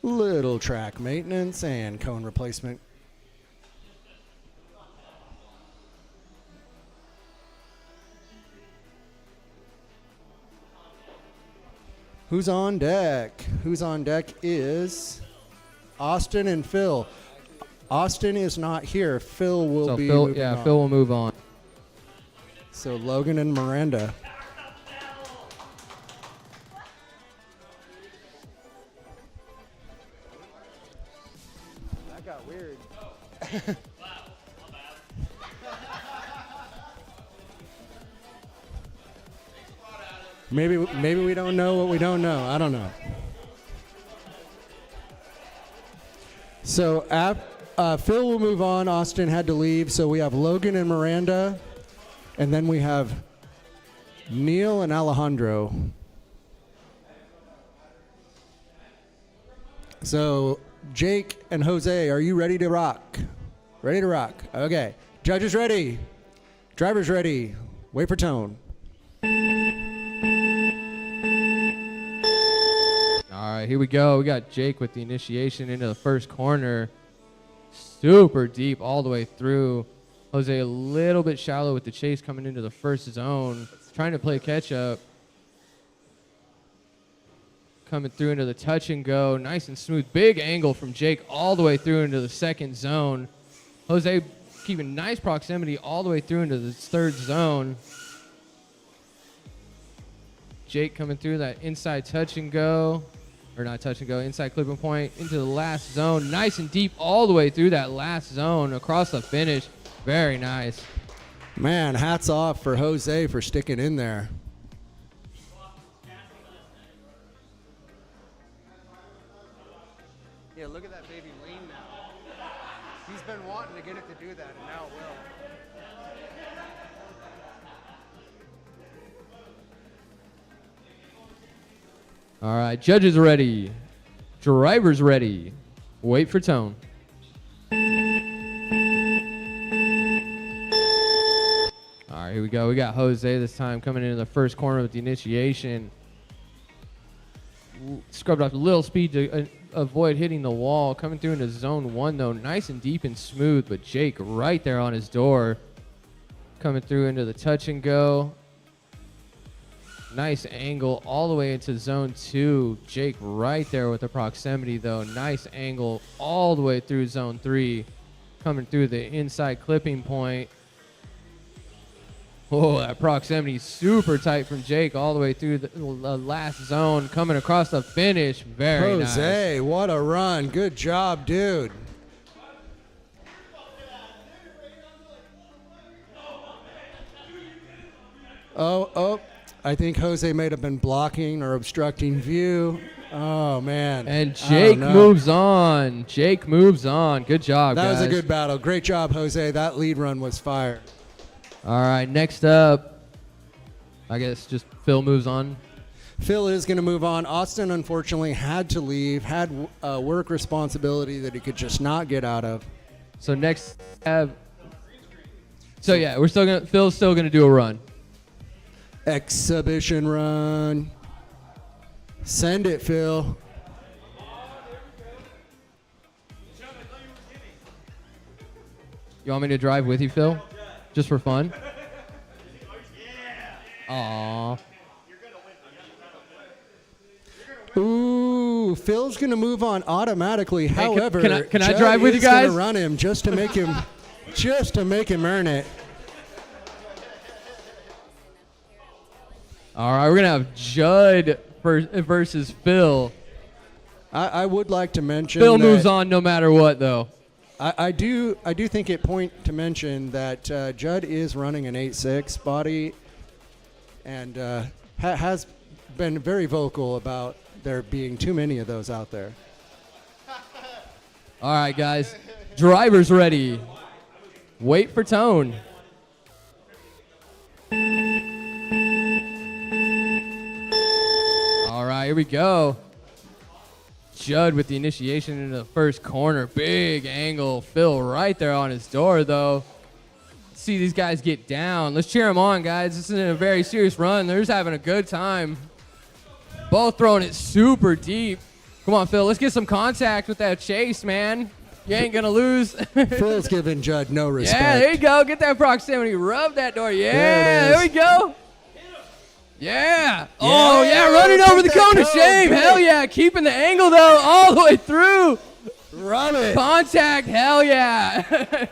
Little track maintenance and cone replacement. Who's on deck? Who's on deck is Austin and Phil. Austin is not here. Phil will be moving on. Phil will move on. So Logan and Miranda. That got weird. Maybe we don't know what we don't know. I don't know. So Phil will move on. Austin had to leave. So we have Logan and Miranda. And then we have Neil and Alejandro. So Jake and Jose, are you ready to rock? Ready to rock. Okay. Judges ready. Drivers ready. Wait for tone. All right, here we go. We got Jake with the initiation into the first corner. super deep all the way through. Jose a little bit shallow with the chase coming into the first zone, trying to play catch up. Coming through into the touch and go, nice and smooth. Big angle from Jake all the way through into the second zone. Jose keeping nice proximity all the way through into the third zone. Jake coming through that inside touch and go, or not touch and go, inside clipping point into the last zone. Nice and deep all the way through that last zone across the finish. Very nice. Man, hats off for Jose for sticking in there. Yeah, look at that baby lean now. He's been wanting to get it to do that, and now it will. All right, judges ready. Drivers ready. Wait for tone. All right, here we go. We got Jose this time coming into the first corner with the initiation. Scrubbed off a little speed to avoid hitting the wall. Coming through into zone 1, though. Nice and deep and smooth, but Jake right there on his door. Coming through into the touch and go. Nice angle all the way into zone 2. Jake right there with the proximity, though. Nice angle all the way through zone 3. Coming through the inside clipping point. Oh, that proximity super tight from Jake all the way through the last zone. Coming across the finish. Very nice. Jose, what a run. Good job, dude. Oh. I think Jose may have been blocking or obstructing view. Oh, man. And Jake moves on. Jake moves on. Good job, guys. That was a good battle. Great job, Jose. That lead run was fire. All right, next up, I guess just Phil moves on. Phil is going to move on. Austin, unfortunately, had to leave, had a work responsibility that he could just not get out of. So next, yeah, Phil's still gonna do a run. Exhibition run. Send it, Phil. You want me to drive with you, Phil? Just for fun? Aww. Ooh, Phil's going to move on automatically. Hey, However, can I drive with you guys? Gonna run him just to make him earn it. All right, we're gonna have Judd versus Phil. I would like to mention Phil moves on no matter what, though. I do think it point to mention that Judd is running an 8.6 body and has been very vocal about there being too many of those out there. All right, guys. Drivers ready. Wait for tone. All right, here we go. Judd with the initiation into the first corner. Big angle. Phil right there on his door, though. Let's see these guys get down. Let's cheer them on, guys. This is a very serious run. They're just having a good time. Both throwing it super deep. Come on, Phil. Let's get some contact with that chase, man. You ain't going to lose. Phil's giving Judd no respect. Yeah, there you go. Get that proximity. Rub that door. Yeah, there we go. Yeah. Oh, yeah, running over the cone of shame. Hell yeah. Keeping the angle, though, all the way through. Run it. Contact. Hell yeah.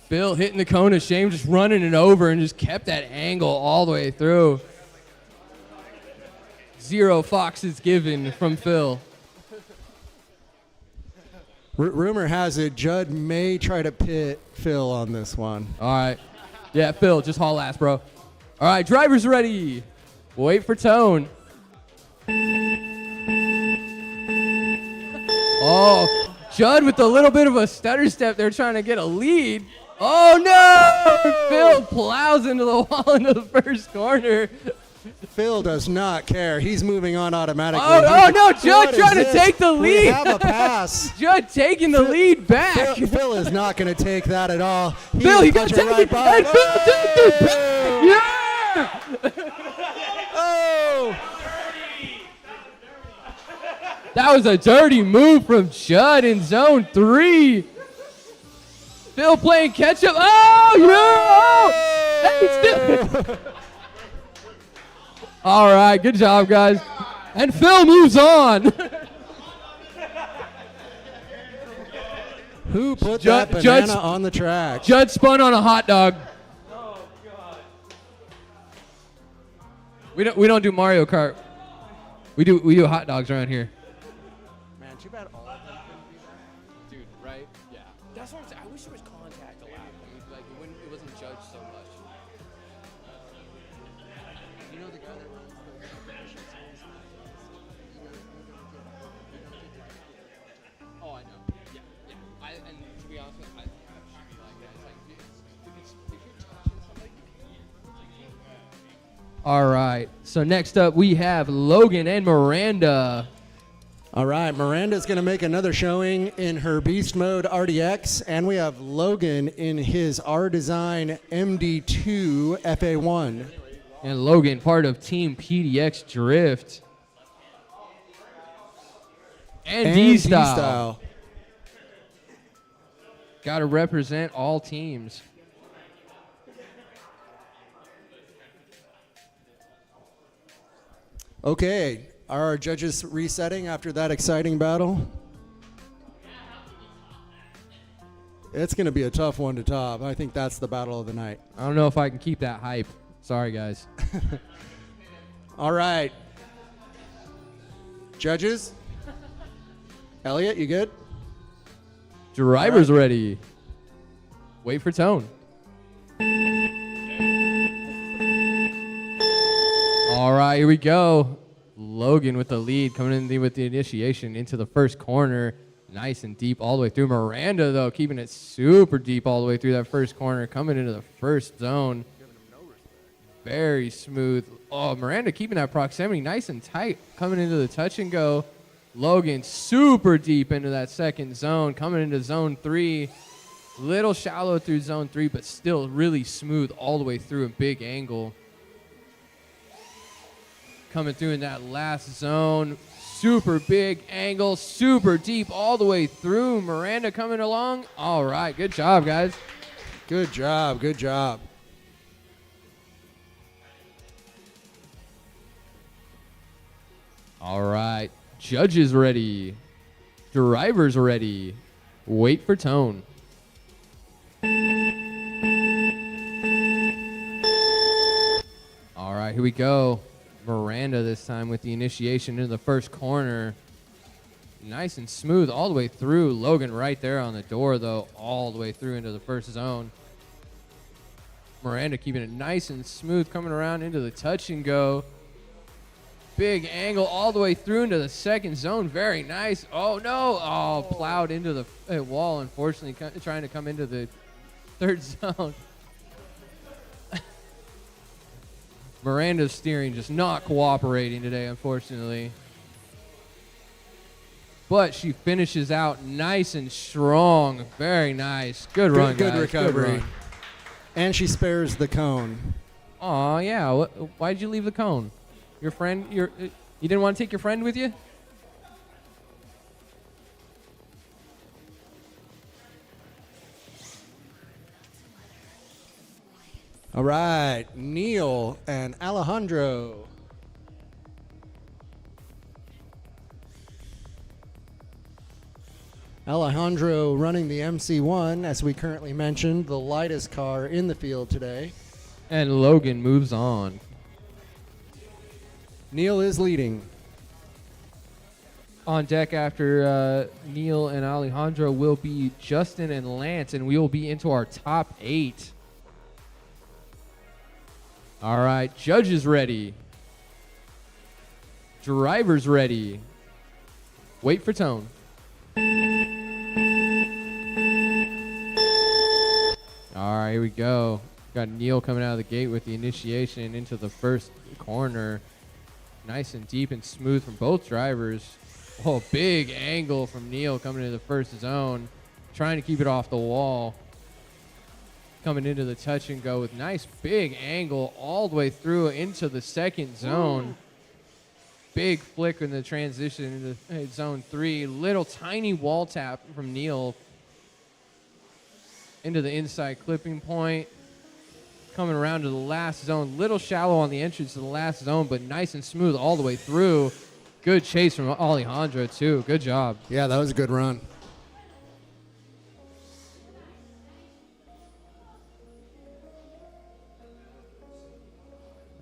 Phil hitting the cone of shame, just running it over and just kept that angle all the way through. 0 foxes given from Phil. Rumor has it Judd may try to pit Phil on this one. All right. Yeah, Phil, just haul ass, bro. All right, drivers ready. Wait for tone. Oh, Judd with a little bit of a stutter step there trying to get a lead. Oh, no! Phil plows into the wall into the first corner. Phil does not care. He's moving on automatically. Oh no, Judd trying to take the lead. We have a pass. Judd taking the lead back. Phil is not going to take that at all. Phil, you got to take it. Hey, Phil, take it back. Yeah! Oh! That was a dirty move from Judd in zone 3. Still playing catch up. Oh, yeah! Oh! All right, good job, guys. And Phil moves on. Who put that banana on the track? Judd spun on a hot dog. We don't do Mario Kart. We do hot dogs around here. Man, too bad all of them couldn't be that. Dude, right? Yeah. That's what I'm saying. I wish there was contact allowed. I mean, like it wasn't judged so much. You know the guy that runs the competition songs? Oh, I know. Yeah. And to be honest with you, I think that should be like that. It's like if you're touching somebody, you can't. All right. So next up we have Logan and Miranda. All right, Miranda's going to make another showing in her Beast Mode RDX, and we have Logan in his R-Design MD2 FA1. And Logan, part of Team PDX Drift. And D-Style. Got to represent all teams. Okay, are our judges resetting after that exciting battle? It's going to be a tough one to top. I think that's the battle of the night. I don't know if I can keep that hype. Sorry, guys. All right. Judges? Elliot, you good? Driver's ready. Wait for tone. All right, here we go. Logan with the lead, coming in with the initiation into the first corner. Nice and deep all the way through. Miranda, though, keeping it super deep all the way through that first corner, coming into the first zone. Very smooth. Oh, Miranda keeping that proximity nice and tight, coming into the touch and go. Logan super deep into that second zone, coming into zone 3. Little shallow through zone 3, but still really smooth all the way through a big angle. Coming through in that last zone. Super big angle, super deep all the way through. Miranda coming along. All right, good job, guys. Good job, good job. All right, judges ready. Drivers ready. Wait for tone. All right, here we go. Miranda this time with the initiation into the first corner. Nice and smooth all the way through. Logan right there on the door, though, all the way through into the first zone. Miranda keeping it nice and smooth, coming around into the touch and go. Big angle all the way through into the second zone. Very nice. Oh, no. Oh, plowed into the wall, unfortunately, trying to come into the third zone. Miranda's steering just not cooperating today, unfortunately. But she finishes out nice and strong. Very nice. Good run, Good guys. recovery. Good run. And she spares the cone. Aw, yeah. Why'd you leave the cone? Your friend, you didn't want to take your friend with you? All right, Neil and Alejandro. Alejandro running the MC1, as we currently mentioned, the lightest car in the field today. And Logan moves on. Neil is leading. On deck after Neil and Alejandro will be Justin and Lance, and we will be into our top 8. All right, judges ready. Drivers ready. Wait for tone. All right, here we go. Got Neil coming out of the gate with the initiation into the first corner. Nice and deep and smooth from both drivers. Oh, big angle from Neil coming into the first zone. Trying to keep it off the wall. Coming into the touch and go with nice big angle all the way through into the second zone. big flick in the transition into zone 3. Little tiny wall tap from Neil into the inside clipping point. Coming around to the last zone. Little shallow on the entrance to the last zone, but nice and smooth all the way through. Good chase from Alejandro, too. Good job. Yeah, that was a good run.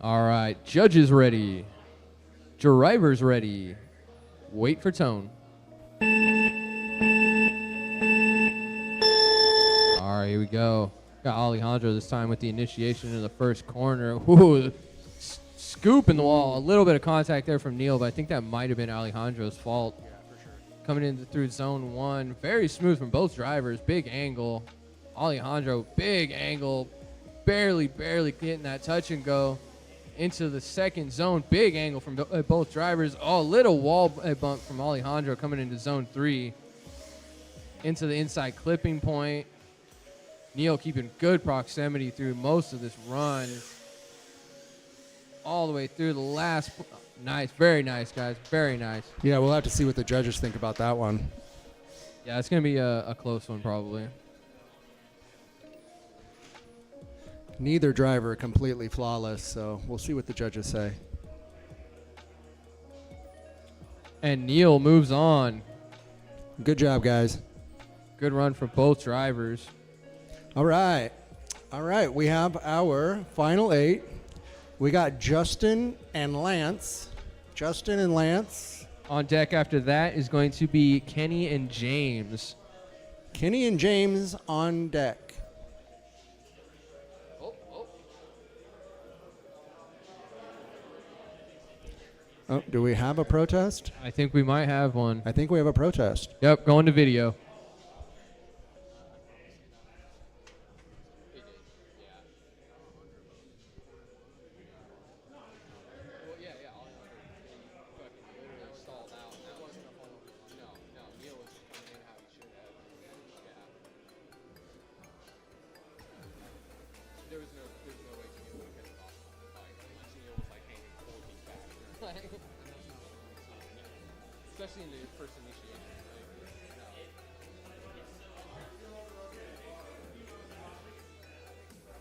All right, judges ready. Drivers ready. Wait for tone. All right, here we go. Got Alejandro this time with the initiation in the first corner. Ooh, scoop in the wall. A little bit of contact there from Neil, but I think that might have been Alejandro's fault. Yeah, for sure. Coming in through zone 1. Very smooth from both drivers. Big angle. Alejandro, big angle. Barely getting that touch and go into the second zone. Big angle from both drivers. Oh, little wall bump from Alejandro coming into zone 3. Into the inside clipping point. Neil keeping good proximity through most of this run. All the way through the last. Nice. Very nice, guys. Very nice. Yeah, we'll have to see what the judges think about that one. Yeah, it's going to be a close one probably. Neither driver completely flawless, so we'll see what the judges say. And Neil moves on. Good job, guys. Good run for both drivers. All right. We have our final 8. We got Justin and Lance. On deck after that is going to be Kenny and James. Kenny and James on deck. Oh, do we have a protest? I think we might have one. I think we have a protest. Yep, going to video. Especially in the first initiation.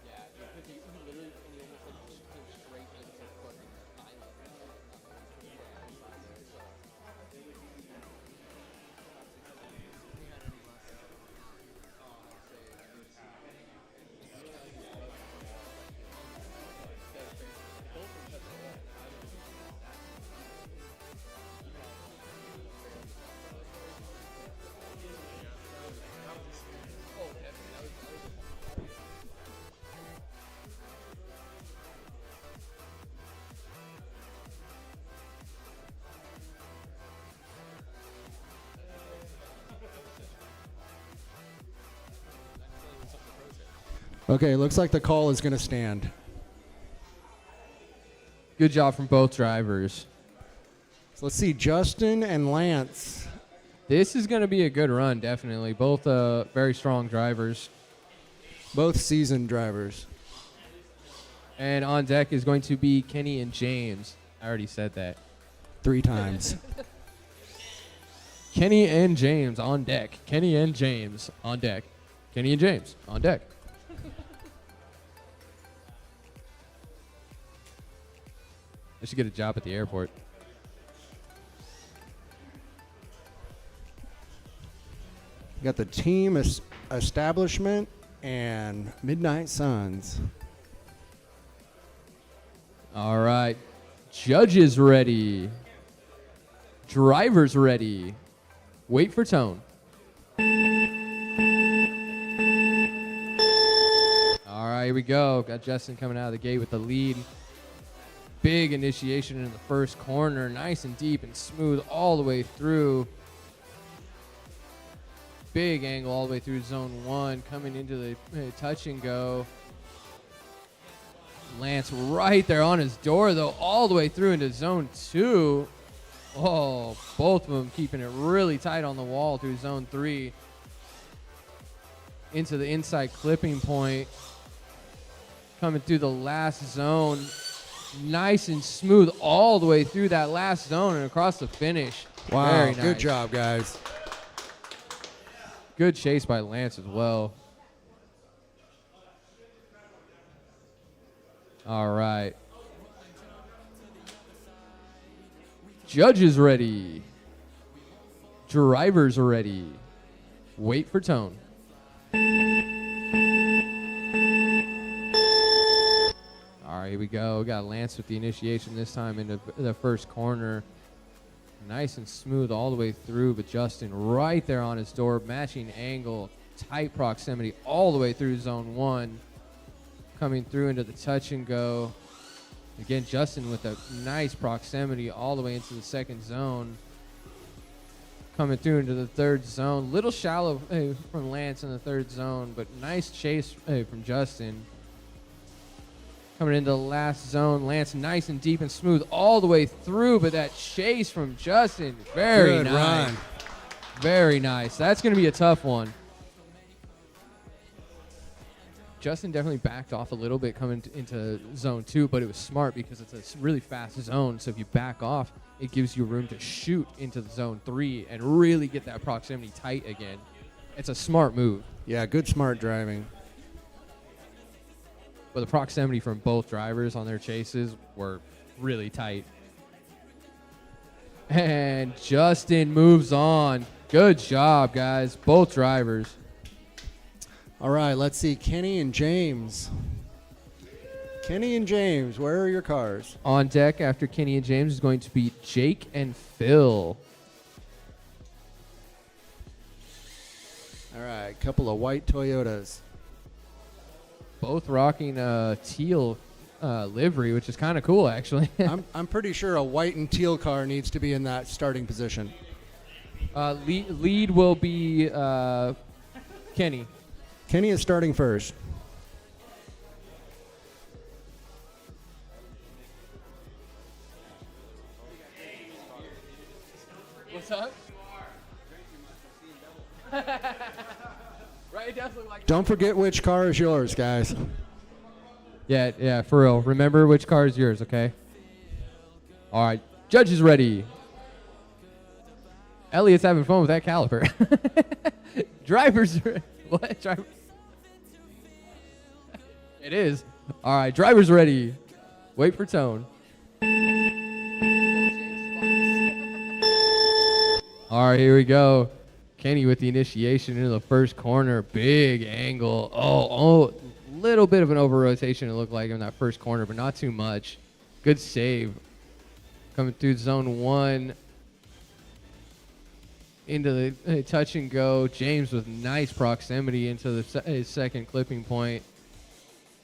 Yeah, because he literally almost came straight into fucking island. Okay, looks like the call is going to stand. Good job from both drivers. So let's see, Justin and Lance. This is going to be a good run, definitely. Both very strong drivers. Both seasoned drivers. And on deck is going to be Kenny and James. I already said that. 3 times. Kenny and James on deck. Kenny and James on deck. Kenny and James on deck. I should get a job at the airport. You got the team establishment and Midnight Suns. All right. Judges ready. Drivers ready. Wait for tone. All right, here we go. Got Justin coming out of the gate with the lead. Big initiation in the first corner. Nice and deep and smooth all the way through. Big angle all the way through zone 1. Coming into the touch and go. Lance right there on his door, though, all the way through into zone 2. Oh, both of them keeping it really tight on the wall through zone 3. Into the inside clipping point. Coming through the last zone. nice and smooth all the way through that last zone and across the finish. Wow, Very nice. good job, guys. Good chase by Lance as well. All right. Judges ready. Drivers ready. Wait for tone. All right, here we go. We got Lance with the initiation this time into the first corner. Nice and smooth all the way through, but Justin right there on his door, matching angle, tight proximity all the way through zone 1. Coming through into the touch and go. Again, Justin with a nice proximity all the way into the second zone. Coming through into the third zone. Little shallow from Lance in the third zone, but nice chase from Justin. Coming into the last zone, Lance nice and deep and smooth all the way through, but that chase from Justin, very Good nice. run. Very nice. That's going to be a tough one. Justin definitely backed off a little bit coming into zone 2, but it was smart because it's a really fast zone. So if you back off, it gives you room to shoot into the zone 3 and really get that proximity tight again. It's a smart move. Yeah, good smart driving. But the proximity from both drivers on their chases were really tight. And Justin moves on. Good job, guys. Both drivers. All right, let's see. Kenny and James. Kenny and James, where are your cars? On deck after Kenny and James is going to be Jake and Phil. All right, couple of white Toyotas. Both rocking a teal livery, which is kind of cool, actually. I'm pretty sure a white and teal car needs to be in that starting position. Lead will be Kenny. Kenny is starting first. What's up? Right, it does look like. Don't forget which car is yours, guys. Yeah, for real. Remember which car is yours, okay? All right, judges ready. Elliot's having fun with that caliper. Drivers, what? Driver? It is. All right, drivers ready. Wait for tone. All right, here we go. Kenny with the initiation into the first corner. Big angle. Oh, little bit of an over rotation it looked like in that first corner, but not too much. Good save. Coming through zone 1 into the touch and go. James with nice proximity into his second clipping point.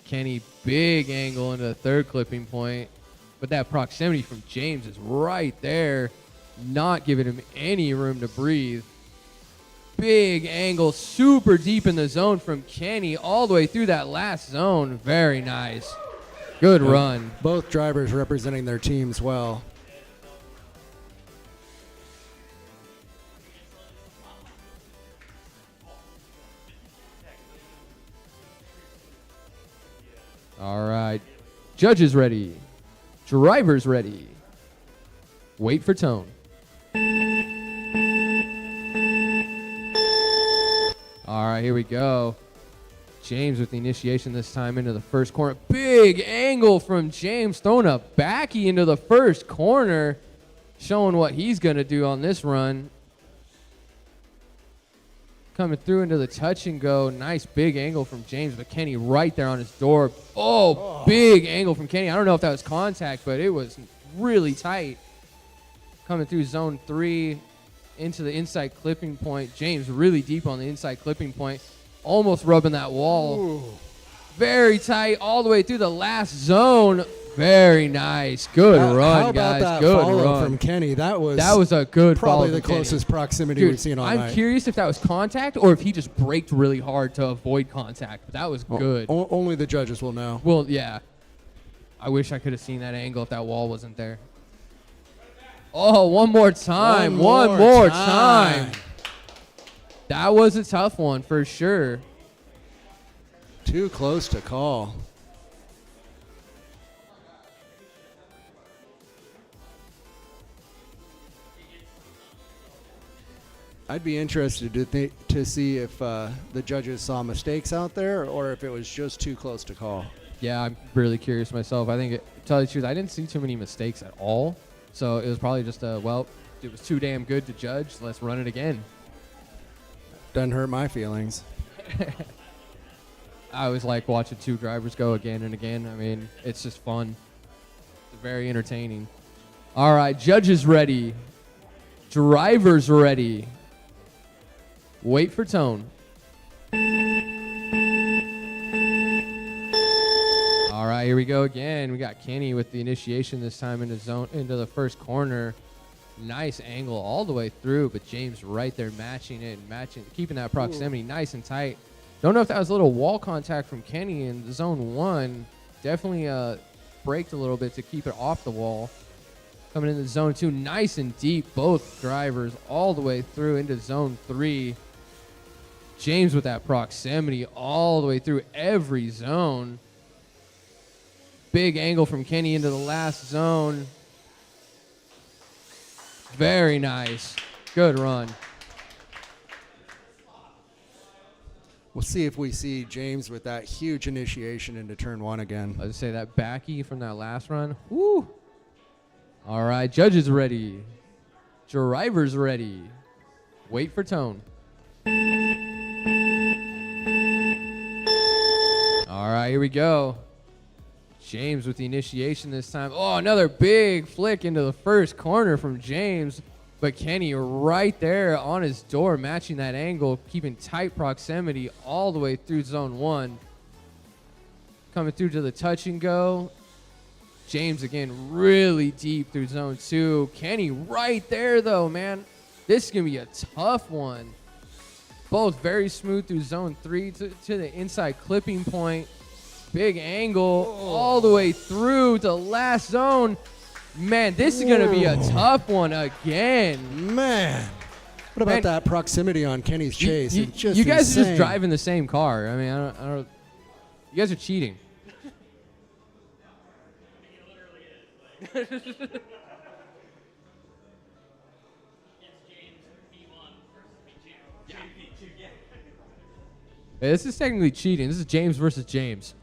Kenny, big angle into the third clipping point. But that proximity from James is right there, not giving him any room to breathe. Big angle, super deep in the zone from Kenny, all the way through that last zone. Very nice. Good run. Both drivers representing their teams well. All right. Judges ready. Drivers ready. Wait for tone. All right, here we go. James with the initiation this time into the first corner. Big angle from James, throwing a backy into the first corner, showing what he's going to do on this run. Coming through into the touch and go. Nice big angle from James, but Kenny right there on his door. Oh, big angle from Kenny. I don't know if that was contact, but it was really tight. Coming through zone 3 into the inside clipping point. James really deep on the inside clipping point. Almost rubbing that wall. Ooh. Very tight all the way through the last zone. Very nice. Good run, how about guys. that Good follow run. from Kenny? That was a good follow probably the from Kenny. closest proximity Dude, we've seen all I'm night. curious if that was contact or if he just braked really hard to avoid contact. But that was good. Only the judges will know. Well, yeah. I wish I could have seen that angle if that wall wasn't there. Oh, one more time. One more time. That was a tough one for sure. Too close to call. I'd be interested to see if the judges saw mistakes out there or if it was just too close to call. Yeah, I'm really curious myself. I think, to tell you the truth, I didn't see too many mistakes at all. So it was probably just it was too damn good to judge. Let's run it again. Doesn't hurt my feelings. I always like watching two drivers go again and again. I mean, it's just fun. It's very entertaining. All right, judges ready. Drivers ready. Wait for tone. All right, here we go again. We got Kenny with the initiation this time into the first corner. Nice angle all the way through, but James right there matching, keeping that proximity nice and tight. Don't know if that was a little wall contact from Kenny in zone 1. Definitely braked a little bit to keep it off the wall. Coming into zone 2, nice and deep, both drivers all the way through into zone 3. James with that proximity all the way through every zone. Big angle from Kenny into the last zone. Very nice. Good run. We'll see if we see James with that huge initiation into turn 1 again. Let's say that backy from that last run. Woo! All right, judges ready. Drivers ready. Wait for tone. All right, here we go. James with the initiation this time. Oh, another big flick into the first corner from James. But Kenny right there on his door, matching that angle, keeping tight proximity all the way through zone 1. Coming through to the touch and go. James again really deep through zone 2. Kenny right there though, man. This is going to be a tough one. Both very smooth through zone 3 to the inside clipping point. Big angle all the way through to last zone. Man, this is going to be a tough one again. Man. What about that proximity on Kenny's chase? You, It's just you guys are insane. just driving the same car. I mean, I don't. You guys are cheating. Hey, this is technically cheating. This is James versus James.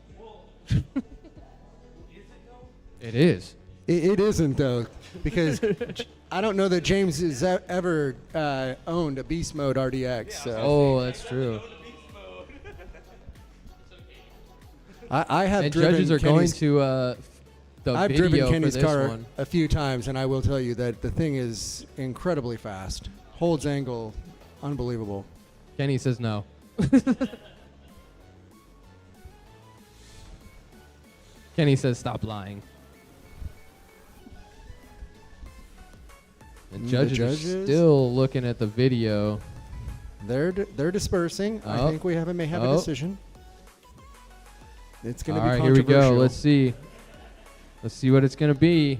It is. It isn't, though, because I don't know that James has ever owned a Beast Mode RDX. So. Oh, that's true. I have And driven judges are going to the I've video driven for Kenny's this car one. a few times, and I will tell you that the thing is incredibly fast. Holds angle, unbelievable. Kenny says no. Kenny says stop lying. And judges are still looking at the video. They're dispersing. I Oh. think we may have a decision. It's going to All be right, here we controversial. go. Let's see. Let's see what it's going to be.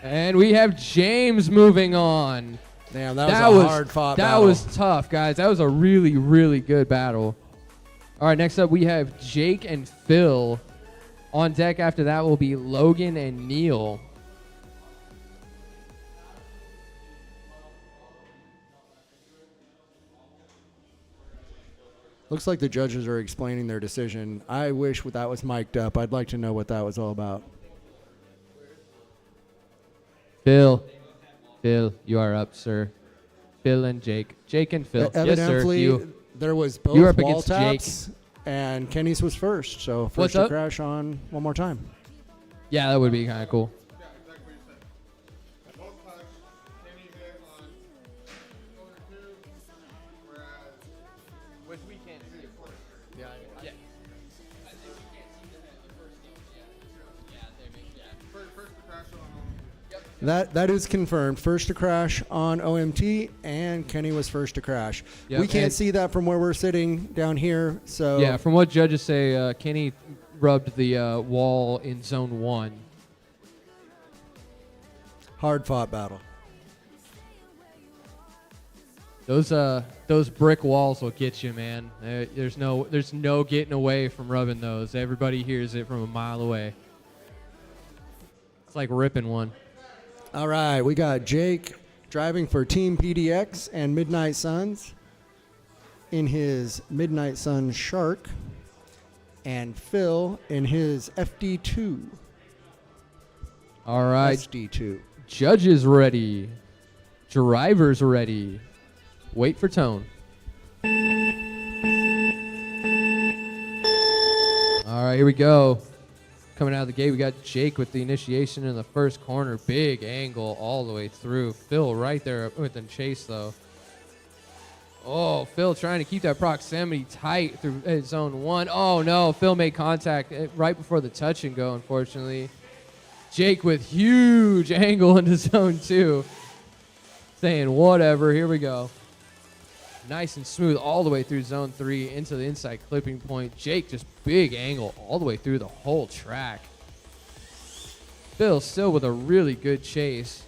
And we have James moving on. Damn, that was a hard-fought battle. That was tough, guys. That was a really, really good battle. All right, next up we have Jake and Phil. On deck after that will be Logan and Neil. Looks like the judges are explaining their decision. I wish that was mic'd up. I'd like to know what that was all about. Phil, you are up, sir. Phil and Jake. Jake and Phil. Yes, sir. Evidently, there was both you're up wall against Jake. taps, and Kenny's was first. So What's first to up? crash on one more time. Yeah, that would be kind of cool. Yeah, exactly what you said. Both times, Kenny hit on corner 2, whereas Which we can't see, of course. Yeah, Yeah. first to crash on That is confirmed. First to crash on OMT, and Kenny was first to crash. Yep, We can't and- see that from where we're sitting down here. So Yeah, from what judges say, Kenny rubbed the wall in zone 1. hard fought battle. Those brick walls will get you, man. There's no getting away from rubbing those. Everybody hears it from a mile away. It's like ripping one. All right, we got Jake driving for Team PDX and Midnight Suns in his Midnight Sun Shark, and Phil in his FD2. All right. SD2. Judges ready. Drivers ready. Wait for tone. All right, here we go. Coming out of the gate, we got Jake with the initiation in the first corner. Big angle all the way through. Phil right there with the chase, though. Oh, Phil trying to keep that proximity tight through zone 1. Oh, no. Phil made contact right before the touch and go, unfortunately. Jake with huge angle into zone 2. Saying whatever. Here we go. Nice and smooth all the way through zone 3 into the inside clipping point. Jake just big angle all the way through the whole track. Phil still with a really good chase.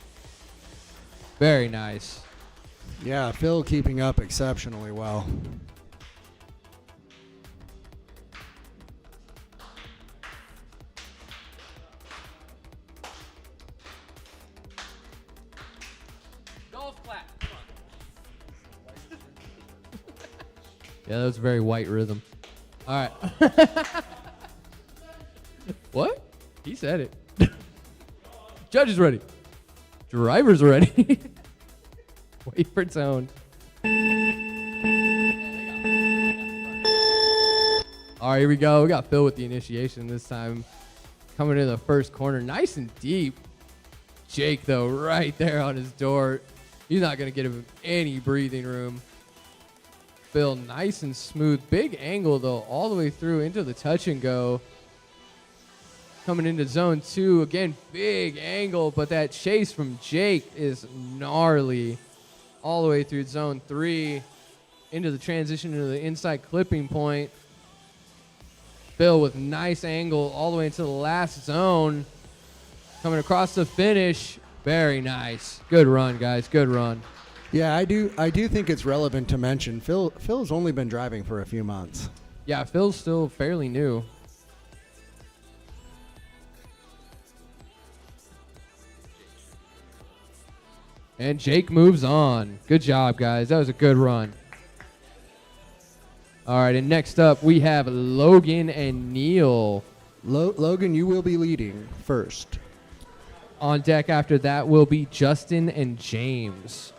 Very nice. Yeah, Phil keeping up exceptionally well. Golf clap. Come on. Yeah, that was a very white rhythm. All right. What? He said it. Judges ready. Drivers ready. Wait for tone. All right, here we go. We got Phil with the initiation this time. Coming in the first corner. Nice and deep. Jake, though, right there on his door. He's not going to get him any breathing room. Phil, nice and smooth. Big angle, though, all the way through into the touch and go. Coming into zone 2. Again, big angle, but that chase from Jake is gnarly. All the way through zone 3 into the transition into the inside clipping point. Phil with nice angle all the way into the last zone. Coming across the finish. Very nice. Good run, guys. Good run. Yeah, I do think it's relevant to mention Phil's only been driving for a few months. Yeah, Phil's still fairly new. And Jake moves on. Good job, guys. That was a good run. All right, and next up we have Logan and Neil. Logan, you will be leading first. On deck after that will be Justin and James.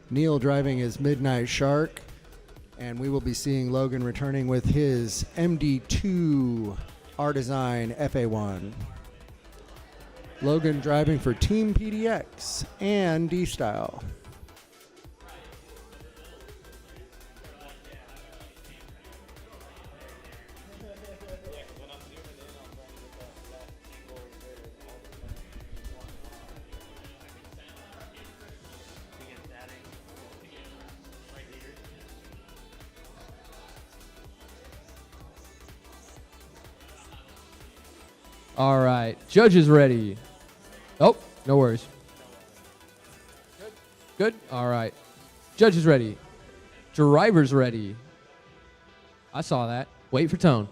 Neil driving his Midnight Shark, and we will be seeing Logan returning with his MD2 R-Design FA1. Logan driving for Team PDX and D-Style. All right, judges ready. Oh, no worries. Good. All right, judges ready. Drivers ready. I saw that. Wait for tone.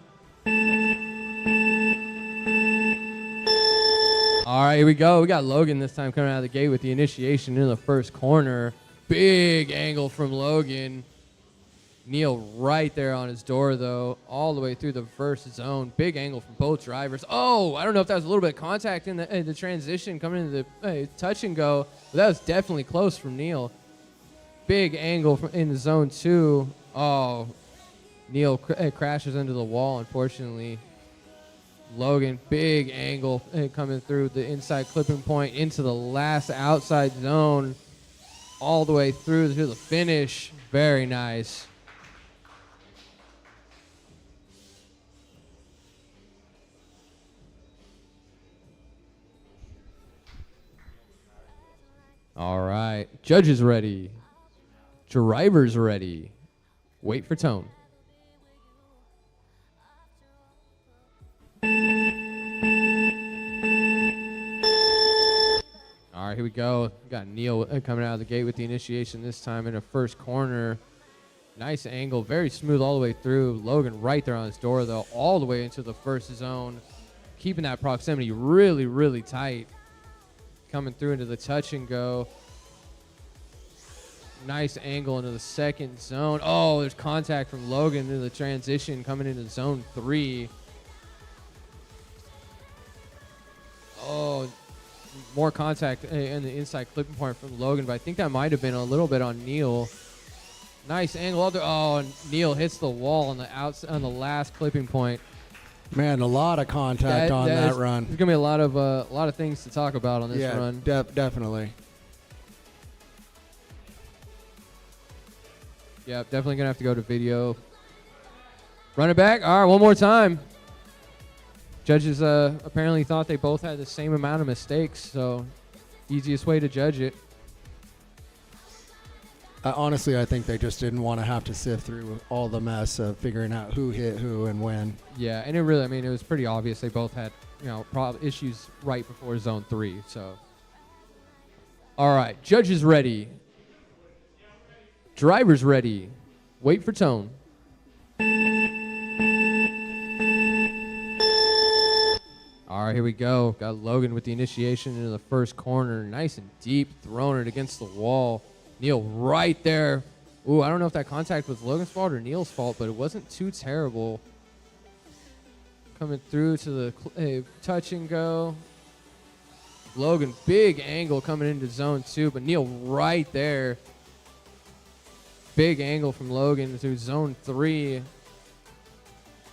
All right, here we go. We got Logan this time coming out of the gate with the initiation in the first corner. Big angle from Logan. Neil right there on his door, though, all the way through the first zone. Big angle from both drivers. Oh, I don't know if that was a little bit of contact in the transition coming into the touch and go, but that was definitely close from Neil. Big angle in the zone 2. Oh, Neil crashes into the wall, unfortunately. Logan, big angle coming through the inside clipping point into the last outside zone, all the way through to the finish. Very nice. All right. Judges ready. Drivers ready. Wait for tone. All right, here we go. We got Neil coming out of the gate with the initiation this time in the first corner. Nice angle, very smooth all the way through. Logan right there on his door, though, all the way into the first zone. Keeping that proximity really, really tight. Coming through into the touch and go. Nice angle into the second zone. Oh, there's contact from Logan into the transition coming into zone 3. Oh, more contact in the inside clipping point from Logan, but I think that might have been a little bit on Neil. Nice angle. Oh, and Neil hits the wall on the last clipping point. Man, a lot of contact on that run. There's gonna be a lot of things to talk about on this run. Definitely. Yeah, definitely gonna have to go to video. Run it back. All right, one more time. Judges apparently thought they both had the same amount of mistakes, so easiest way to judge it. Honestly, I think they just didn't want to have to sift through all the mess of figuring out who hit who and when. Yeah, and it was pretty obvious they both had, issues right before zone 3. So, all right, judges ready, drivers ready. Wait for tone. All right, here we go. Got Logan with the initiation into the first corner, nice and deep, throwing it against the wall. Neil right there. Ooh, I don't know if that contact was Logan's fault or Neil's fault, but it wasn't too terrible. Coming through to the touch and go. Logan, big angle coming into zone 2, but Neil right there. Big angle from Logan through zone 3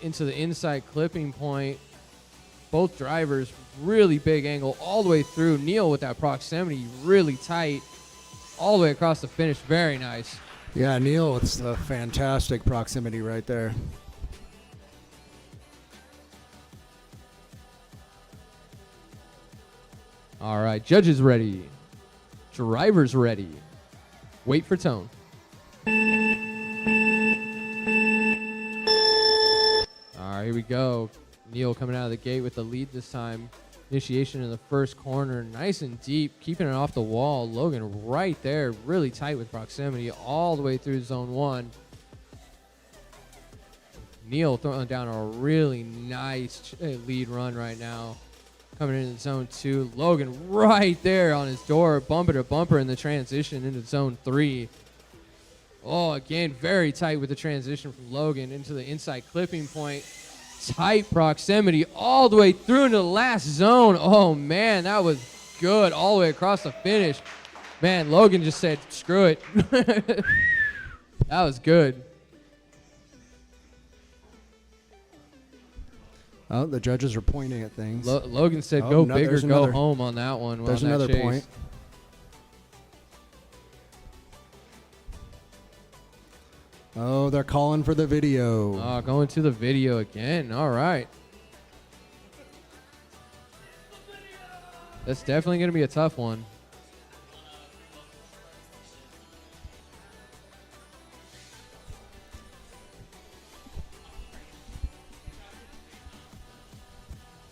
into the inside clipping point. Both drivers, really big angle all the way through. Neil with that proximity, really tight. All the way across the finish. Very nice. Yeah, Neil, it's a fantastic proximity right there. All right, judges ready. Drivers ready. Wait for tone. All right, here we go. Neil coming out of the gate with the lead this time. Initiation in the first corner, nice and deep, keeping it off the wall. Logan right there, really tight with proximity all the way through zone 1. Neil throwing down a really nice lead run right now. Coming into zone 2. Logan right there on his door, bumper to bumper in the transition into zone 3. Oh, again, very tight with the transition from Logan into the inside clipping point. Tight proximity all the way through into the last zone. Oh, man, that was good all the way across the finish. Man, Logan just said, screw it. That was good. Oh, the judges are pointing at things. Logan said, go big or go home on that one. There's another point. Oh, they're calling for the video. Oh, going to the video again. All right. That's definitely going to be a tough one.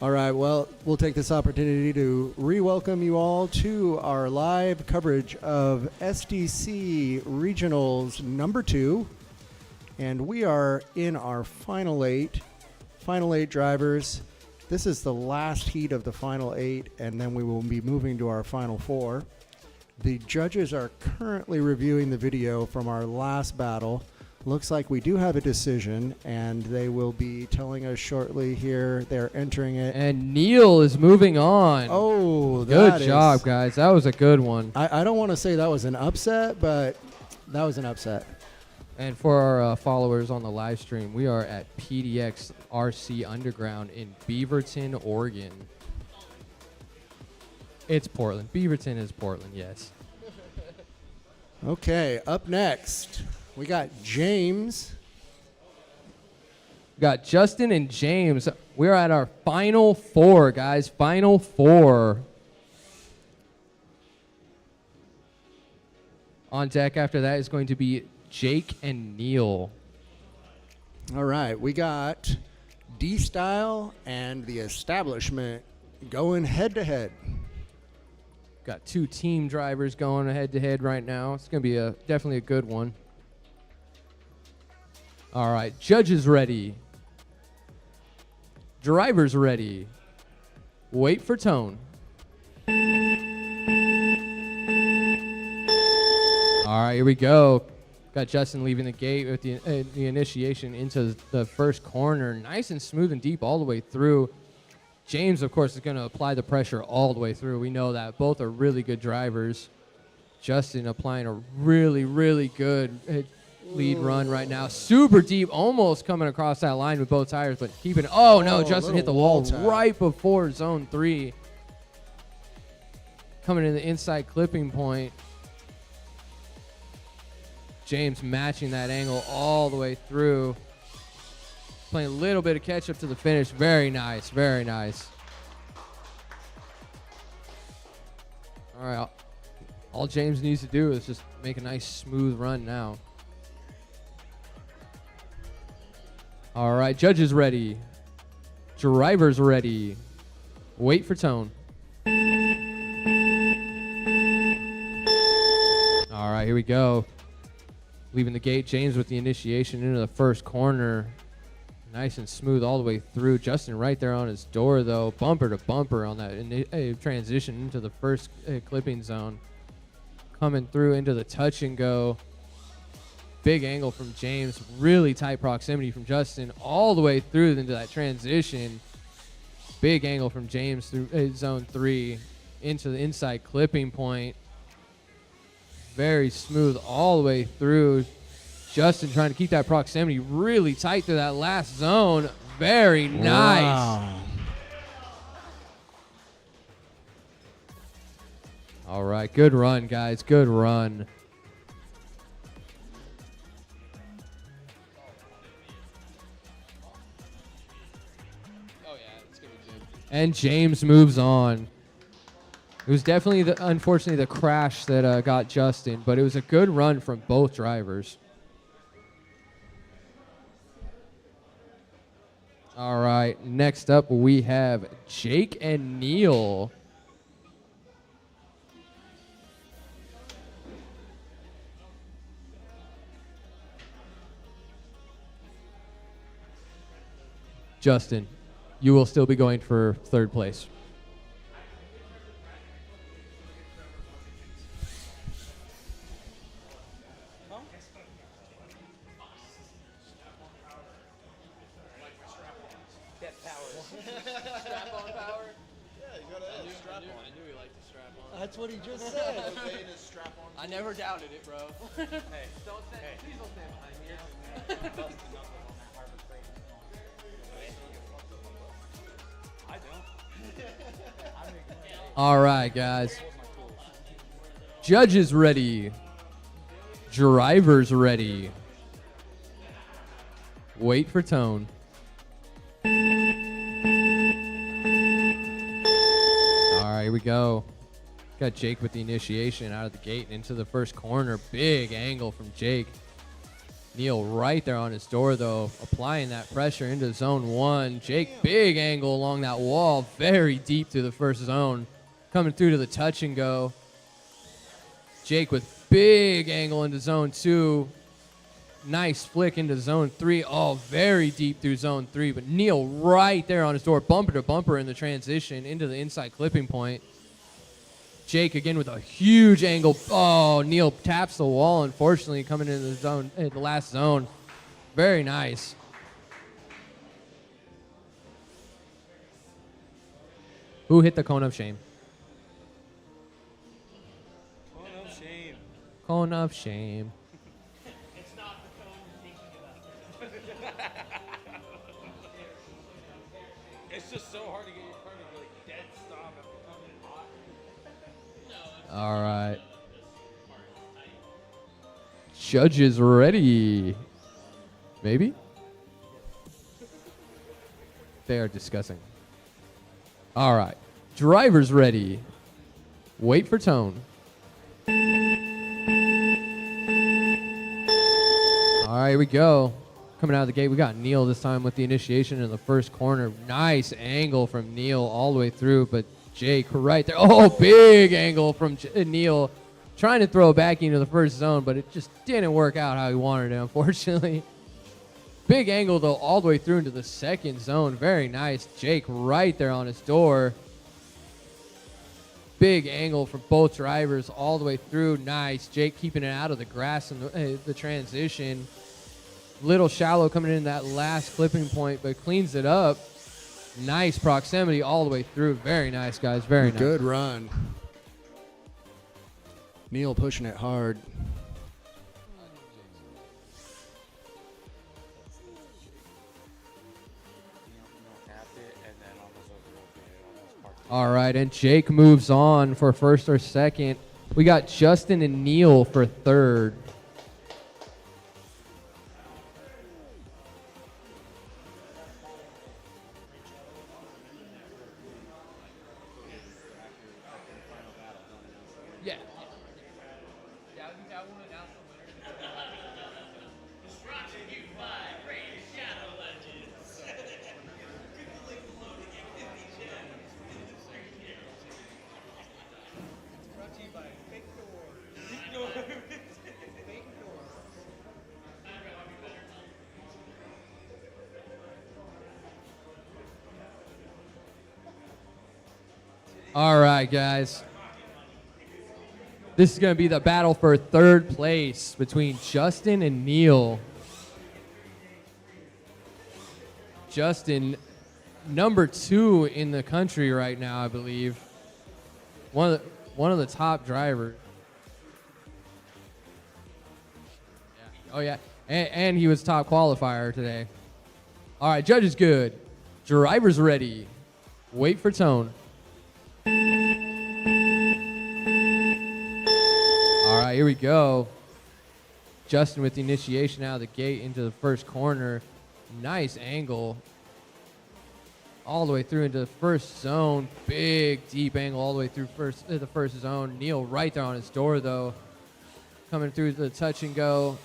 All right, well, we'll take this opportunity to re-welcome you all to our live coverage of SDC Regionals number 2. And we are in our final eight drivers. This is the last heat of the final 8, and then we will be moving to our final 4. The judges are currently reviewing the video from our last battle. Looks like we do have a decision, and they will be telling us shortly here. They're entering it. And Neil is moving on. Oh, good job, guys. That was a good one. I don't want to say that was an upset, but that was an upset. And for our followers on the live stream, we are at PDX RC Underground in Beaverton, Oregon. It's Portland. Beaverton is Portland, yes. Okay, up next, we got James. We got Justin and James. We're at our final 4, guys. Final 4. On deck after that is going to be Jake and Neil. All right, we got D-Style and the Establishment going head-to-head. Got 2 team drivers going head-to-head right now. It's going to be definitely a good one. All right, judges ready. Drivers ready. Wait for tone. All right, here we go. Got Justin leaving the gate with the initiation into the first corner. Nice and smooth and deep all the way through. James, of course, is going to apply the pressure all the way through. We know that. Both are really good drivers. Justin applying a really, really good lead run right now. Super deep, almost coming across that line with both tires, but keeping it. Oh, no, Justin hit the wall right before zone 3. Coming in the inside clipping point. James matching that angle all the way through. Playing a little bit of catch up to the finish. Very nice, very nice. All right, all James needs to do is just make a nice smooth run now. All right, judges ready. Drivers ready. Wait for tone. All right, here we go. Leaving the gate, James with the initiation into the first corner. Nice and smooth all the way through. Justin right there on his door, though. Bumper to bumper on that transition into the first clipping zone. Coming through into the touch and go. Big angle from James. Really tight proximity from Justin all the way through into that transition. Big angle from James through zone 3 into the inside clipping point. Very smooth all the way through. Justin trying to keep that proximity really tight to that last zone. Very nice. Wow. All right, good run, guys. Good run. Oh, yeah, it's going to be good. And James moves on. It was definitely, unfortunately, the crash that got Justin, but it was a good run from both drivers. All right, next up we have Jake and Neil. Justin, you will still be going for 3rd place. Strap-on power? Yeah, you gotta add strap on. I knew he liked to strap on. That's what he just said. Strap on. I never doubted it, bro. Hey, don't stand. Please don't stand behind me. I don't. All right, guys. Judges ready. Drivers ready. Wait for tone. All right, here we go. Got Jake with the initiation out of the gate and into the first corner. Big angle from Jake. Neil right there on his door, though, applying that pressure into zone 1. Jake, big angle along that wall, very deep to the first zone. Coming through to the touch and go. Jake with big angle into zone 2. Nice flick into zone 3. Oh, very deep through zone 3. But Neil right there on his door, bumper to bumper in the transition into the inside clipping point. Jake again with a huge angle. Oh, Neil taps the wall, unfortunately, coming into the zone, the last zone. Very nice. Who hit the cone of shame? Cone of shame. Cone of shame. It's not the cone you're thinking about. It's just so hard to get your car to be like dead stop after coming hot. All right. Judges ready. Maybe? They are discussing. All right. Drivers ready. Wait for tone. All right, here we go. coming out of the gate. We got Neil this time with the initiation in the first corner. Nice angle from Neil all the way through, but Jake right there. Oh, big angle from Neil. Trying to throw it back into the first zone, but it just didn't work out how he wanted it, unfortunately. Big angle, though, all the way through into the second zone. Very nice. Jake right there on his door. Big angle for both drivers all the way through. Nice. Jake keeping it out of the grass in the transition. Little shallow coming in that last clipping point, but cleans it up. Nice proximity all the way through. Very nice, guys. Very nice. Good run. Neil pushing it hard. All right, and Jake moves on for first or second. We got Justin and Neil for third. Yeah. All right, guys. This is going to be the battle for third place between Justin and Neil. Justin, number 2 in the country right now, I believe. One of the top drivers. Yeah. Oh, yeah. And he was top qualifier today. All right, judges good. Drivers ready. Wait for tone. All right, here we go. Justin with the initiation out of the gate into the first corner. Nice angle. All the way through into the first zone. Big, deep angle all the way through the first zone. Neil right there on his door, though. Coming through the touch and go